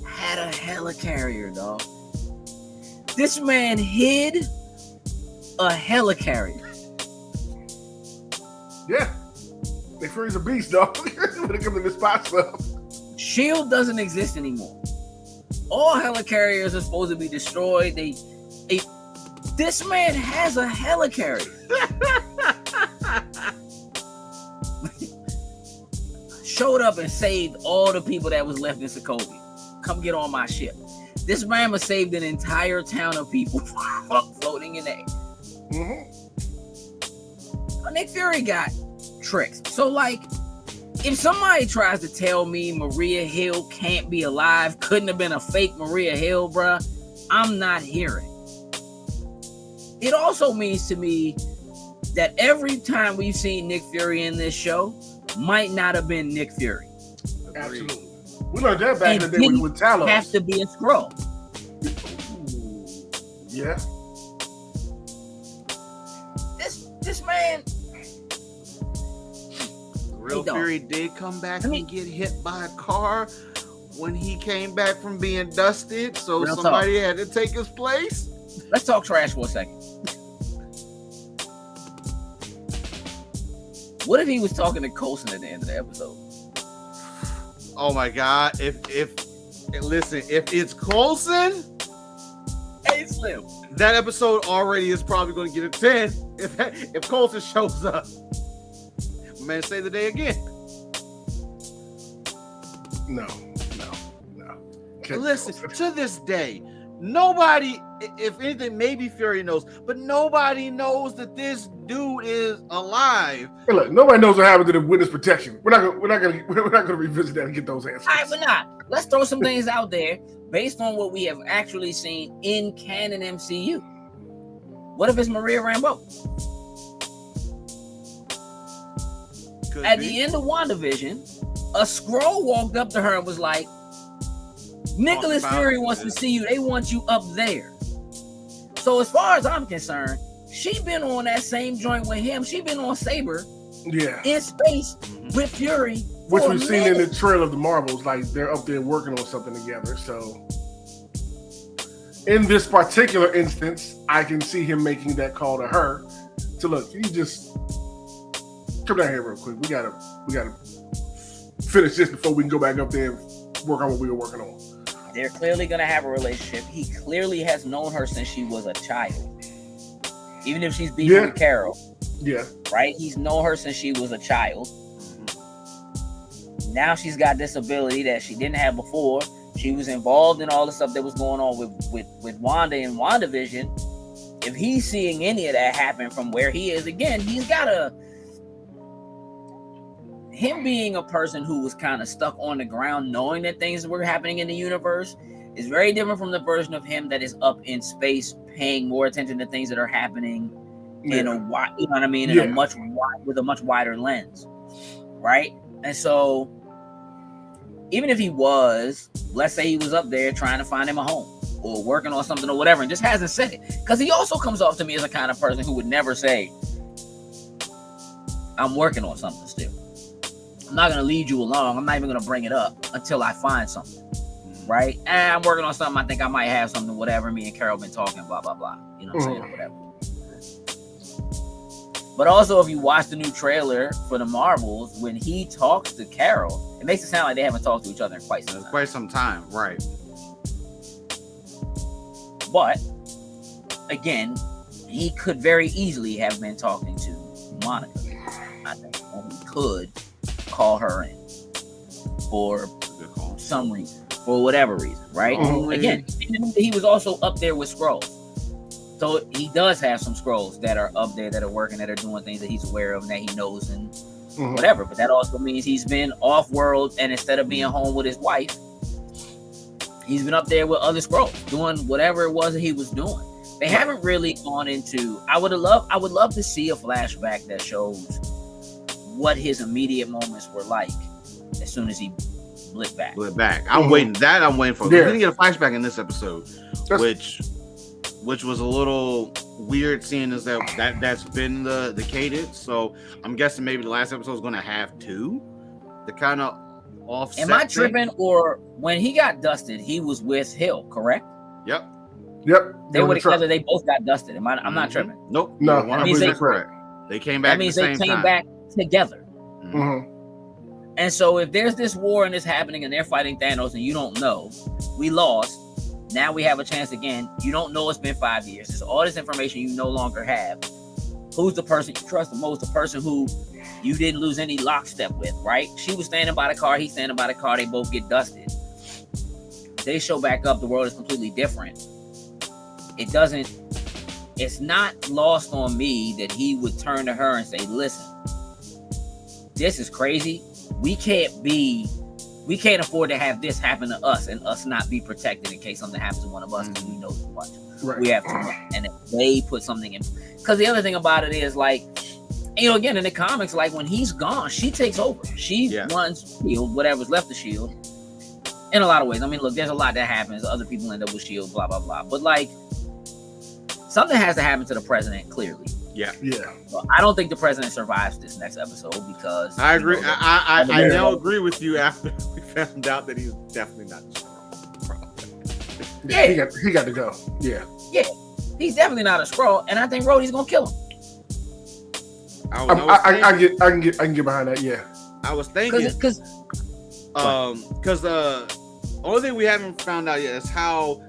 had a helicarrier, dog. This man hid a helicarrier. Yeah. Nick Fury's a beast, dog. When it comes to this spot stuff. SHIELD doesn't exist anymore. All helicarriers are supposed to be destroyed. This man has a helicarrier. Showed up and saved all the people that was left in Sokovia. Come get on my ship. This man saved an entire town of people floating in there. Mm-hmm. Nick Fury got tricks. So, like, if somebody tries to tell me Maria Hill can't be alive, couldn't have been a fake Maria Hill, bruh, I'm not hearing. It also means to me that every time we've seen Nick Fury in this show might not have been Nick Fury. Absolutely. We learned that back in the day didn't with Talos. Have to be a Skrull. Yeah. This man. Real Fury did come back and get hit by a car when he came back from being dusted, so somebody had to take his place. Let's talk trash for a second. What if he was talking to Coulson at the end of the episode? Oh my God! If it's Coulson, hey Slim, that episode already is probably going to get a 10. If Coulson shows up, man, say the day again. No. Listen, to this day, nobody, if anything, maybe Fury knows, but nobody knows that this dude is alive. Hey, look, nobody knows what happened to the witness protection. We're not gonna revisit that and get those answers. All right, but not. Let's throw some things out there based on what we have actually seen in canon MCU. What if it's Maria Rambeau? At the end of WandaVision, a Skrull walked up to her and was like, Nicholas Fury wants to see you. They want you up there. So as far as I'm concerned, she been on that same joint with him. She been on Saber in space with Fury. Which we've seen in the trailer of the Marvels. Like, they're up there working on something together. So in this particular instance, I can see him making that call to her to look, you just come down here real quick. We gotta finish this before we can go back up there and work on what we were working on. They're clearly going to have a relationship. He clearly has known her since she was a child. Even if she's beefing with Carol. Yeah. Right? He's known her since she was a child. Now she's got this ability that she didn't have before. She was involved in all the stuff that was going on with Wanda and WandaVision. If he's seeing any of that happen from where he is, again, he's got him being a person who was kind of stuck on the ground, knowing that things were happening in the universe, is very different from the version of him that is up in space, paying more attention to things that are happening in a wide, you know what I mean, with a much wider lens, right? And so, even if he was, let's say he was up there trying to find him a home or working on something or whatever, and just hasn't said it, because he also comes off to me as a kind of person who would never say, "I'm working on something still." I'm not going to lead you along. I'm not even going to bring it up until I find something, right? And I'm working on something. I think I might have something, whatever. Me and Carol been talking, blah, blah, blah. You know what I'm saying? Or whatever. But also, if you watch the new trailer for the Marvels, when he talks to Carol, it makes it sound like they haven't talked to each other in quite some time. Right. But, again, he could very easily have been talking to Monica. I think. And he could call her in for some reason, for whatever reason, right? Again, he was also up there with Skrulls, so he does have some Skrulls that are up there that are working, that are doing things that he's aware of and that he knows and whatever. But that also means he's been off world, and instead of being home with his wife, he's been up there with other Skrulls doing whatever it was that he was doing. They haven't really gone into. I would love to see a flashback that shows what his immediate moments were like as soon as he blipped back. I'm waiting for. We didn't get a flashback in this episode, which was a little weird, seeing as that's been the cadence. So I'm guessing maybe the last episode is going to have two. The kind of offset. Am I tripping? Or when he got dusted, he was with Hill, correct? Yep. They were together. They both got dusted. I'm not tripping. Nope. No, 100% correct. They came back. That means they came back together. And so if there's this war and it's happening and they're fighting Thanos and you don't know, we lost. Now we have a chance again. You don't know it's been 5 years. There's all this information you no longer have. Who's the person you trust the most? The person who you didn't lose any lockstep with, right? She was standing by the car. He's standing by the car. They both get dusted. They show back up. The world is completely different. It's not lost on me that he would turn to her and say, listen, this is crazy. We can't afford to have this happen to us and us not be protected in case something happens to one of us because we know too much. Right. We have too much. And if they put something in, because the other thing about it is, like, you know, again in the comics, like when he's gone, she takes over. She runs Shield, whatever's left of Shield. In a lot of ways. I mean, look, there's a lot that happens. Other people end up with Shield, blah blah blah. But like, something has to happen to the president. Clearly, yeah. So I don't think the president survives this next episode because I agree. I now agree with you after we found out that he's definitely not the Skrull. Yeah, he got to go. Yeah, he's definitely not a Skrull, and I think Rhodey's gonna kill him. I can get behind that. Yeah, I was thinking because only thing we haven't found out yet is how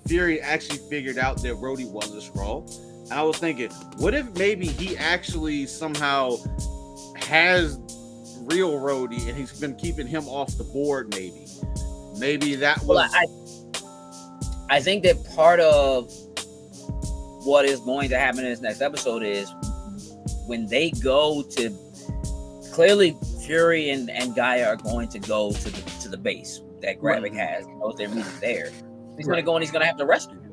Fury actually figured out that Rhodey was a Skrull. And I was thinking, what if maybe he actually somehow has real Rhodey and he's been keeping him off the board? Maybe that was. Well, I think that part of what is going to happen in this next episode is when they go to, clearly Fury and Gaia are going to go to the base that Gravik has. Knows their reason there. He's going to go and he's going to have to rescue him.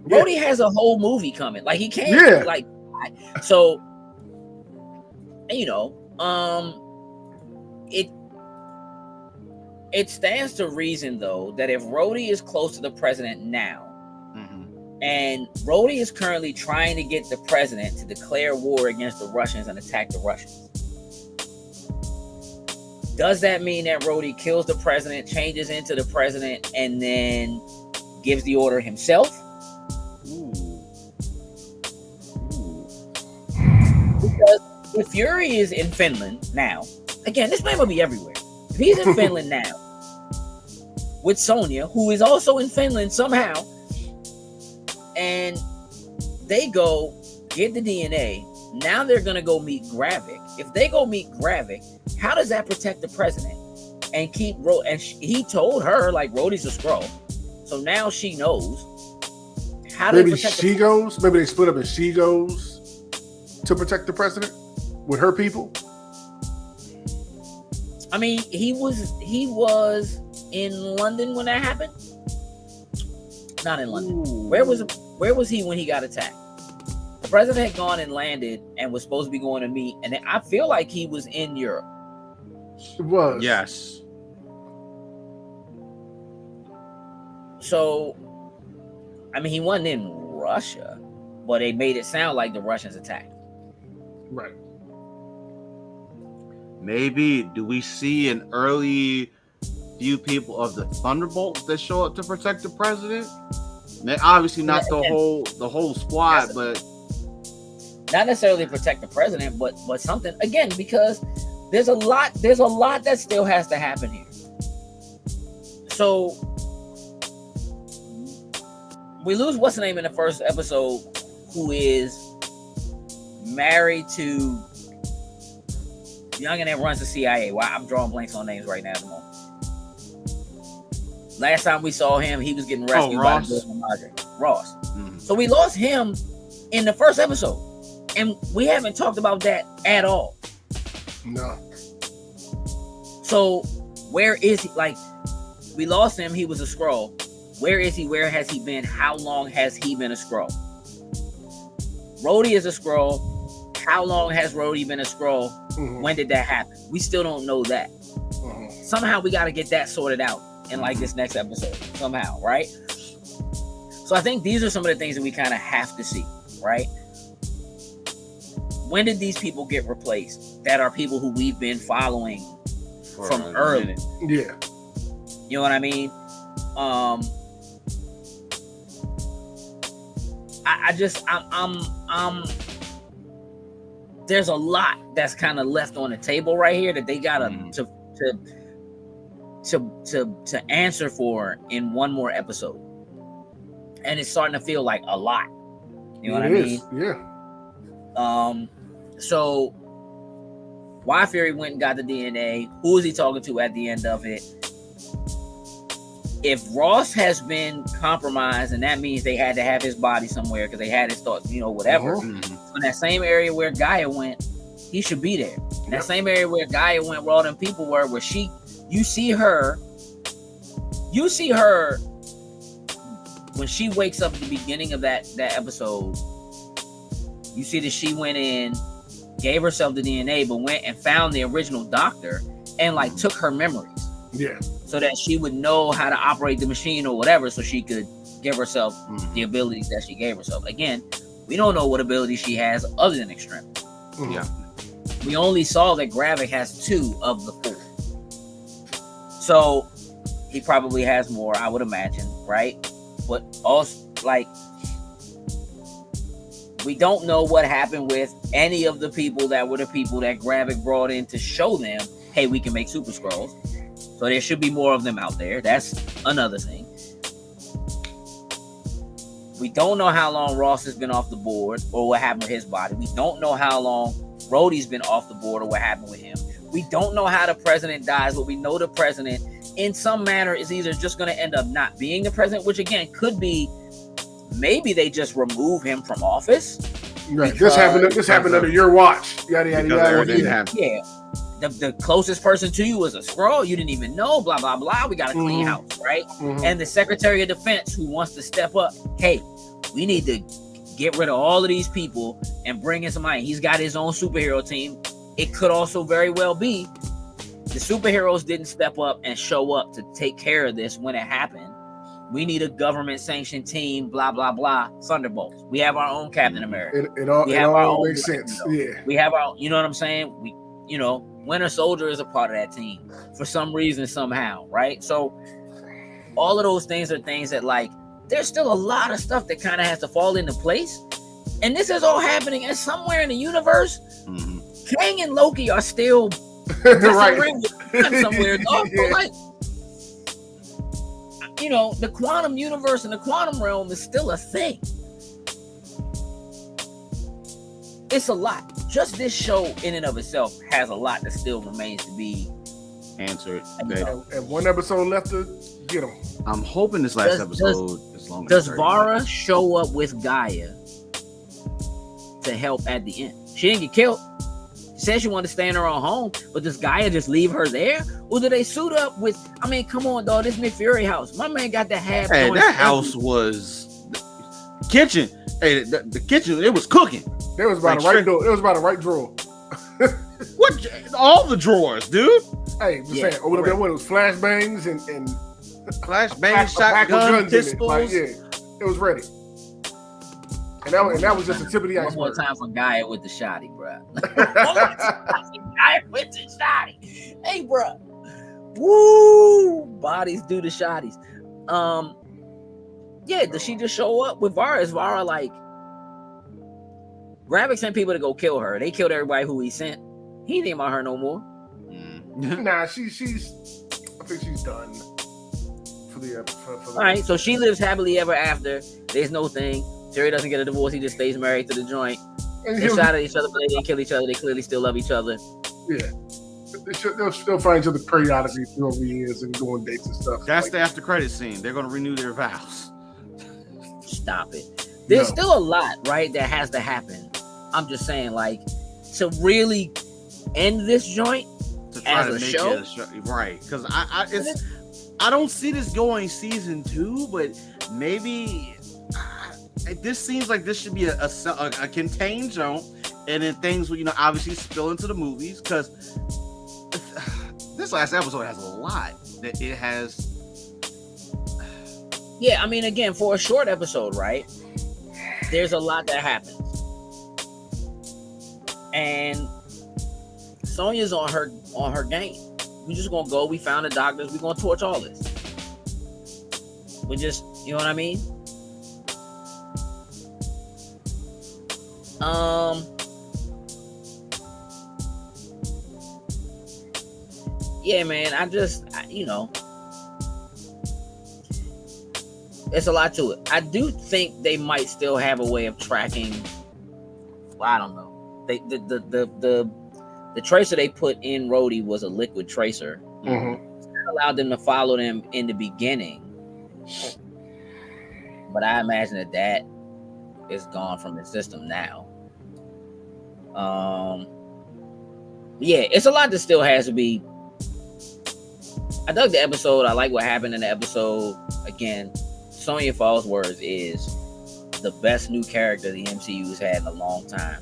Rhodey has a whole movie coming. Like he can't like so. You know, it stands to reason though that if Rhodey is close to the president now. And Rhodey is currently trying to get the president to declare war against the Russians and attack the Russians. Does that mean that Rhodey kills the president, changes into the president, and then gives the order himself? Because if Fury is in Finland now, again, this man will be everywhere. If he's in Finland now with Sonya, who is also in Finland somehow, and they go get the DNA. Now they're going to go meet Gravik. If they go meet Gravik, how does that protect the president? And keep he told her like Rhodey's a Skrull. So now she knows. How maybe she goes. Maybe they split up and she goes to protect the president with her people. I mean, he was in London when that happened. Not in London. Ooh. Where was he when he got attacked? The president had gone and landed and was supposed to be going to meet, and I feel like he was in Europe. It was. Yes. So, I mean, he wasn't in Russia, but they made it sound like the Russians attacked. Right. Maybe do we see an early few people of the Thunderbolts that show up to protect the president? Obviously not the whole squad, but not necessarily protect the president, but something again, because there's a lot that still has to happen here. So we lose what's the name in the first episode, who is married to the youngin' that runs the CIA. Wow, I'm drawing blanks on names right now at the moment. Last time we saw him, he was getting rescued by Ross. Mm-hmm. So we lost him in the first episode, and we haven't talked about that at all. No. So where is he? Like, we lost him. He was a Skrull. Where is he? Where has he been? How long has he been a Skrull? Rhodey is a Skrull. How long has Rhodey been a Skrull? Mm-hmm. When did that happen? We still don't know that. Mm-hmm. Somehow we got to get that sorted out in like this next episode somehow, right? So I think these are some of the things that we kind of have to see, right? When did these people get replaced that are people who we've been following from early? Yeah. You know what I mean? I'm there's a lot that's kind of left on the table right here that they gotta to answer for in one more episode, and it's starting to feel like a lot. You know what I mean? Yeah. So why Fury went and got the DNA? Who is he talking to at the end of it? If Ross has been compromised, and that means they had to have his body somewhere because they had his thoughts, whatever. Mm-hmm. So in that same area where Gaia went, he should be there. In that same area where Gaia went, where all them people were, where you see her when she wakes up at the beginning of that episode. You see that she went in gave herself the DNA, but went and found the original doctor and like took her memories. Yeah. So that she would know how to operate the machine or whatever, so she could give herself the abilities that she gave herself. Again, we don't know what abilities she has other than extremity. Yeah. We only saw that Gravik has 2 of the 4. So he probably has more, I would imagine, right? But also, like, we don't know what happened with any of the people that were the people that Gravik brought in to show them, hey, we can make Super Skrulls. So there should be more of them out there. That's another thing. We don't know how long Ross has been off the board or what happened with his body. We don't know how long Rhodey's been off the board or what happened with him. We don't know how the president dies, but we know the president in some manner is either just going to end up not being the president, which again could be maybe they just remove him from office. Right. This happened under your watch. Yada yada yada. Yeah. The closest person to you was a Skrull. You didn't even know. Blah blah blah. We got a clean house, right? And the Secretary of Defense who wants to step up. Hey, we need to get rid of all of these people and bring in somebody. He's got his own superhero team. It could also very well be the superheroes didn't step up and show up to take care of this when it happened. We need a government-sanctioned team, blah, blah, blah, Thunderbolts. We have our own Captain America. It all makes sense. Yeah. We have our, you know what I'm saying? Winter Soldier is a part of that team for some reason, somehow, right? So all of those things are things that, like, there's still a lot of stuff that kind of has to fall into place. And this is all happening, and somewhere in the universe, Kang and Loki are still right somewhere. Yeah. Like, the quantum universe and the quantum realm is still a thing. It's a lot. Just this show in and of itself has a lot that still remains to be answered. And one episode left to get them. I'm hoping this last episode is longer. Does Vara show up with Gaia to help at the end? She didn't get killed. She said she wanted to stay in her own home, but does Gaia just leave her there? Or do they suit up with, come on, dog, this Nick Fury house. My man got the half. Hey, that house was kitchen. Hey, the kitchen, it was cooking. It was about the right drawer. What? All the drawers, dude. Hey, just saying. Over there, it was flashbangs and flashbangs, shotgun, pistols. Like, yeah, it was ready. And that was just the tip of the iceberg. One more time for Gaia with the shotty, bro. Gaia with the shotty. Hey, bro. Woo! Bodies do the shotties. Yeah, does she just show up with Vara? Is Vara like, Gravik sent people to go kill her. They killed everybody who he sent. He ain't think about her no more. Nah, she's I think she's done for the all right, so she lives happily ever after. There's no thing. Terry doesn't get a divorce. He just stays married to the joint. They shot at each other, but they didn't kill each other. They clearly still love each other. Yeah. They'll still find each other periodically through the years and go on dates and stuff. That's like the after credit scene. They're going to renew their vows. Stop it. There's still a lot, right, that has to happen. I'm just saying, like, to really end this joint as a show. Right. Because I don't see this going season 2, but maybe this seems like this should be a contained zone, and then things will, obviously spill into the movies, because this last episode has a lot that it has. Yeah, again, for a short episode, right, there's a lot that happens. And Sonya's on her game. We just gonna go, we found the doctors, we gonna torch all this. We just, you know what I mean? Yeah, man, it's a lot to it. I do think they might still have a way of tracking. Well, I don't know. The tracer they put in Rhodey was a liquid tracer. That allowed them to follow them in the beginning. But I imagine that is gone from the system now. Yeah, it's a lot that still has to be. I dug the episode. I like what happened in the episode. Again, Sonya Falsworth is the best new character the MCU's had in a long time.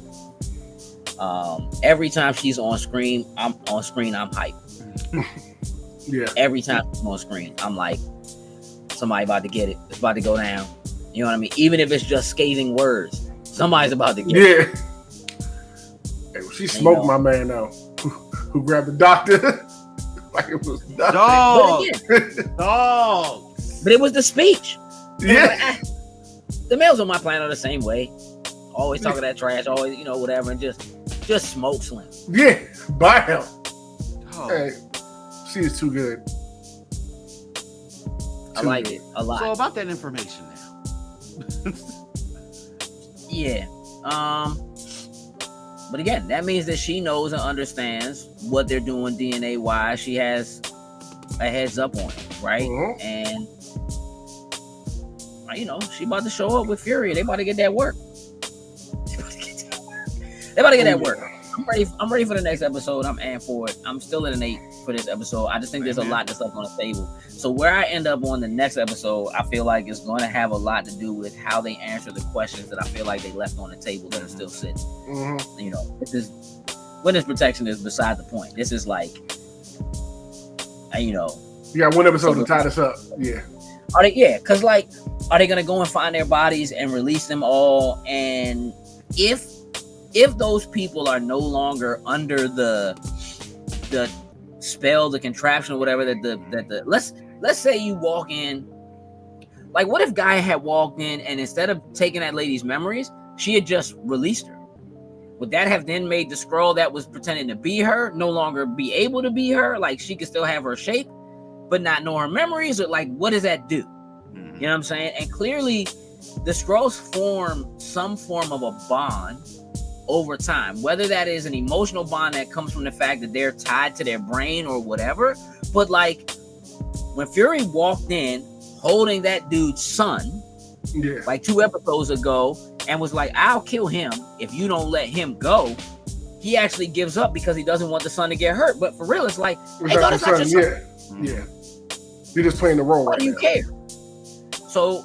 Every time she's on screen, I'm hyped. Yeah. Every time she's on screen, I'm like, somebody about to get it. It's about to go down. You know what I mean? Even if it's just scathing words, somebody's about to get it. Yeah. Hey, well, she smoked my man now, who grabbed the doctor like it was nothing. Dog. But it was the speech. Yeah. The males on my planet are the same way. Always talking that trash, always, whatever, and just smoke Slim. Yeah. By hell. Dog. Hey, she is too good. I like it a lot. So about that information now. Yeah. But again, that means that she knows and understands what they're doing DNA wise. She has a heads up on it, right? Mhm. And she about to show up with Fury. They about to get that work. They about to get that work. I'm ready for the next episode. I'm amped for it. I'm still at an 8 for this episode. I just think there's a lot that's left on the table. So where I end up on the next episode, I feel like it's going to have a lot to do with how they answer the questions that I feel like they left on the table that are still sitting. Mm-hmm. This is witness protection is beside the point. This is like, You got one episode to tie this up. Yeah. Are they gonna go and find their bodies and release them all? And if those people are no longer under the spell, the contraption, or whatever that let's say you walk in, like, what if Gaia had walked in and instead of taking that lady's memories, she had just released her? Would that have then made the Skrull that was pretending to be her no longer be able to be her? Like, she could still have her shape, but not know her memories? Or like, what does that do? You know what I'm saying? And clearly, the Skrulls form some form of a bond over time, whether that is an emotional bond that comes from the fact that they're tied to their brain or whatever. But like, when Fury walked in holding that dude's son, like 2 episodes ago, and was like, I'll kill him if you don't let him go, he actually gives up because he doesn't want the son to get hurt. But for real, it's like, hey, no, that's not your son. Yeah. You're just playing the role. Why do you care? So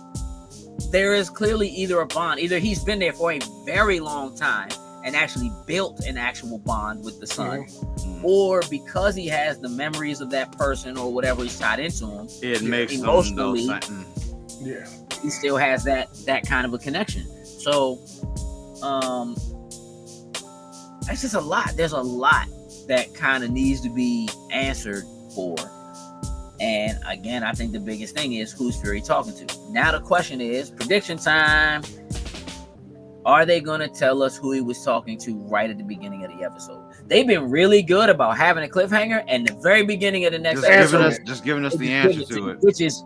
there is clearly either a bond, either he's been there for a very long time and actually built an actual bond with the son, or because he has the memories of that person or whatever he's tied into him, it makes emotionally, yeah, he still has that kind of a connection. So it's just a lot. There's a lot that kind of needs to be answered for. And again, I think the biggest thing is, who's Fury talking to? Now the question is, prediction time. Are they going to tell us who he was talking to right at the beginning of the episode? They've been really good about having a cliffhanger and the very beginning of the next episode. Just giving us the answer to it. Which has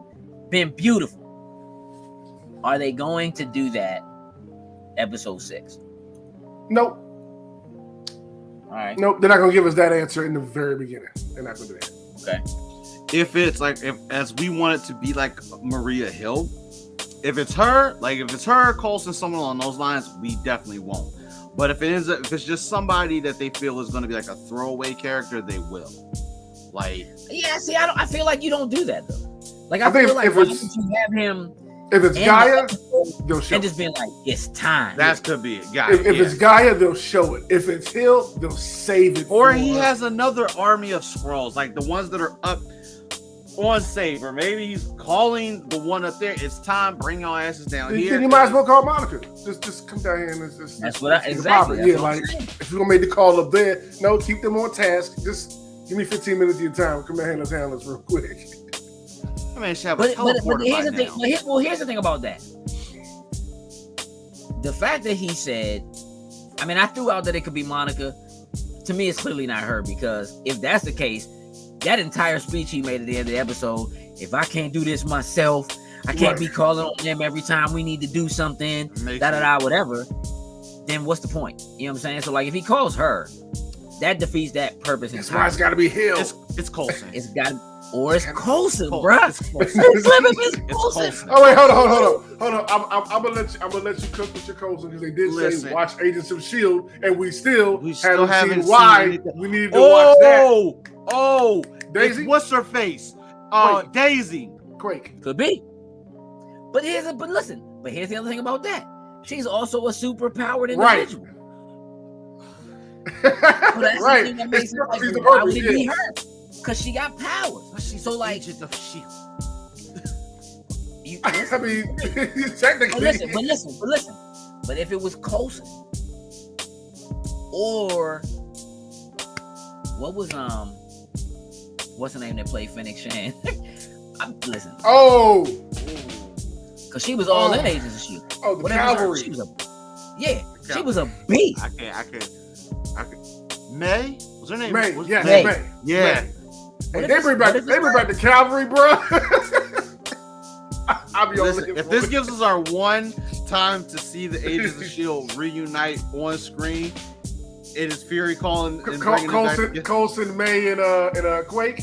been beautiful. Are they going to do that episode 6? Nope. All right. Nope, they're not going to give us that answer in the very beginning. They're not going to do that. Okay. If it's like, as we want it to be like Maria Hill, if it's her, Coulson, someone along those lines, we definitely won't. But if it's just somebody that they feel is going to be like a throwaway character, they will. Like, yeah, see, I feel like you don't do that though. Like, I feel like, why would you have him? If it's Gaia, they'll show and just being like, it's time. That could be it. Gaia. If it's Gaia, they'll show it. If it's Hill, they'll save it. Or he has another army of Skrulls, like the ones that are up on Saber. Maybe he's calling the one up there. It's time. Bring your asses down here. Then you might as well call Monica. Just come down here and just. That's what exactly. Yeah, like if you're gonna make the call up there, no, keep them on task. Just give me 15 minutes of your time. Come and handle this real quick. I mean, she have a teleporter here's the by thing. now. Here's the thing about that. The fact that he said, I mean, I threw out that it could be Monica. To me, it's clearly not her, because if that's the case, that entire speech he made at the end of the episode, if I can't do this myself, I can't be calling on them every time we need to do something, whatever, then what's the point? You know what I'm saying? So, like, if he calls her, that defeats that purpose. That's why it's got to be Hill. It's Coulson. It's got to, or it's Coulson, bro. It's Coulson. Oh wait, hold on. I'm gonna let you cook with your Coulson, because they did say watch Agents of S.H.I.E.L.D. and we still haven't seen why we needed to watch that. Oh, Daisy. What's her face? Daisy. Quake. Could be. But here's the other thing about that. She's also a super powered individual. Right. So that's Right. the thing that makes it like, She's the why purpose, would it be yeah. her? Because she got powers. She's So, an like, agent of Shield. you, I mean, but technically. listen. But if it was Coulson, or what was what's the name that played Phoenix Shan? Listen, Oh, because she was all in Agents of Shield. oh, the Whatever was her, cavalry. she was she was a beast. I can't. May? Was her name? May, was yes, May. May. Yeah. May. What And if they bring back the cavalry, bro. I'll be Listen, on if this gives us our one time to see the Agents of Shield reunite on screen, it is Fury calling and bringing it back. Coulson, May, and Quake,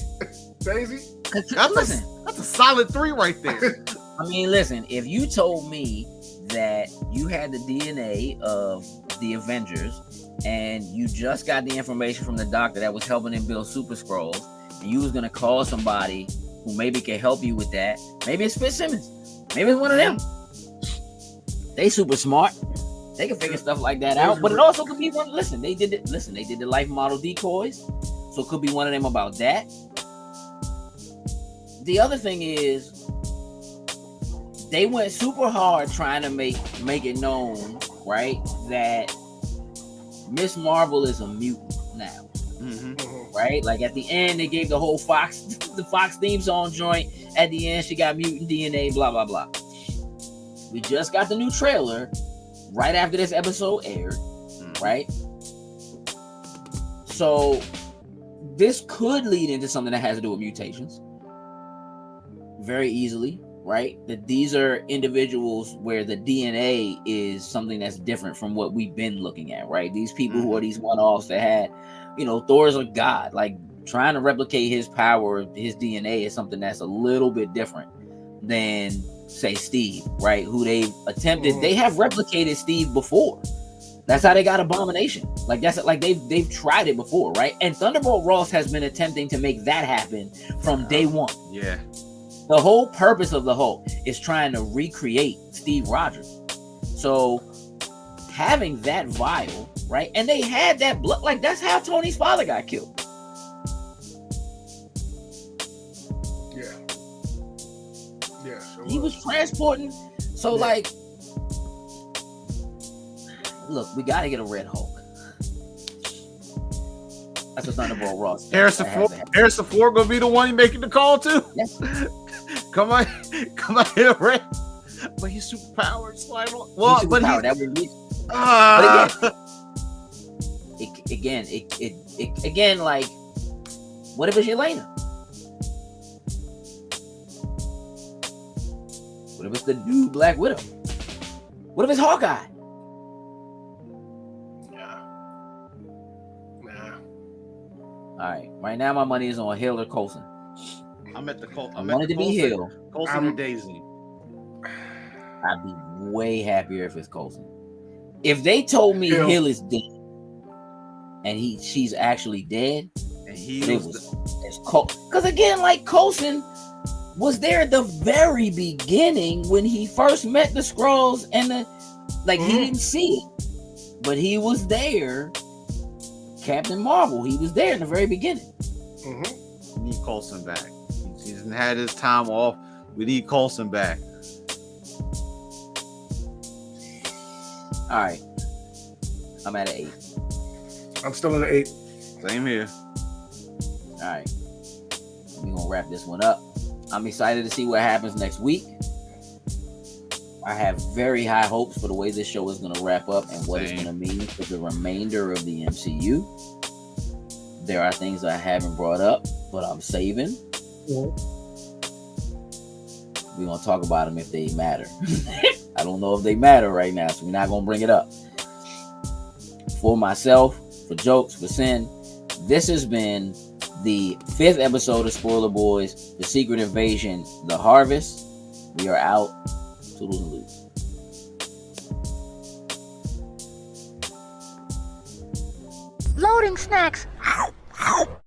Daisy. Listen, That's a solid 3 right there. I mean, listen. If you told me that you had the DNA of the Avengers and you just got the information from the doctor that was helping him build Super Scrolls, and you was gonna call somebody who maybe can help you with that, maybe it's Fitzsimmons, maybe it's one of them. They super smart. They can figure stuff like that out. But it also could be one. Listen, they did it. Listen, they did the life model decoys, so it could be one of them about that. The other thing is, they went super hard trying to make it known, right, that Miss Marvel is a mutant now, right? Like at the end, they gave the whole Fox theme song joint. At the end, she got mutant DNA, blah blah blah. We just got the new trailer right after this episode aired, right? So this could lead into something that has to do with mutations very easily, right? That these are individuals where the DNA is something that's different from what we've been looking at, right? These people who are these one-offs that had, Thor's a god, like trying to replicate his power, his DNA is something that's a little bit different than, say, Steve, right? Who they've attempted, they have replicated Steve before. That's how they got Abomination. Like they've tried it before, right? And Thunderbolt Ross has been attempting to make that happen from day one. Yeah. The whole purpose of the Hulk is trying to recreate Steve Rogers. So having that vial, right? And they had that blood, like that's how Tony's father got killed. Yeah, sure He was transporting. So like, look, we got to get a Red Hulk. That's a Thunderbolt Ross. Harrison Ford gonna be the one you making the call to? Yes. come on here, Red. But he's super powered, slide on. Well, He's but superpowered, that would be. But again, like, what if it's Yelena? What if it's the new Black Widow? What if it's Hawkeye? All right, right now my money is on Hill or Coulson. I'm at the Colt. I want it to be Hill. Coulson or Daisy. I'd be way happier if it's Coulson. If they told me Hill is dead and she's actually dead, and it's Coulson. Because again, like Coulson was there at the very beginning when he first met the Skrulls, and he didn't see it, but he was there. Captain Marvel, he was there in the very beginning. We need Coulson back. He hasn't had his time off. We need Coulson back. All right, I'm at an 8. I'm still at an 8. Same here. All right, we're gonna wrap this one up. I'm excited to see what happens next week. I have very high hopes for the way this show is going to wrap up and what it's going to mean for the remainder of the MCU. There are things I haven't brought up, but I'm saving. We're going to talk about them if they matter. I don't know if they matter right now, so we're not going to bring it up. For myself, for Jokes, for Sin, this has been the 5th episode of Spoiler Boys, The Secret Invasion, The Harvest. We are out. Toodles and lose. Loading snacks.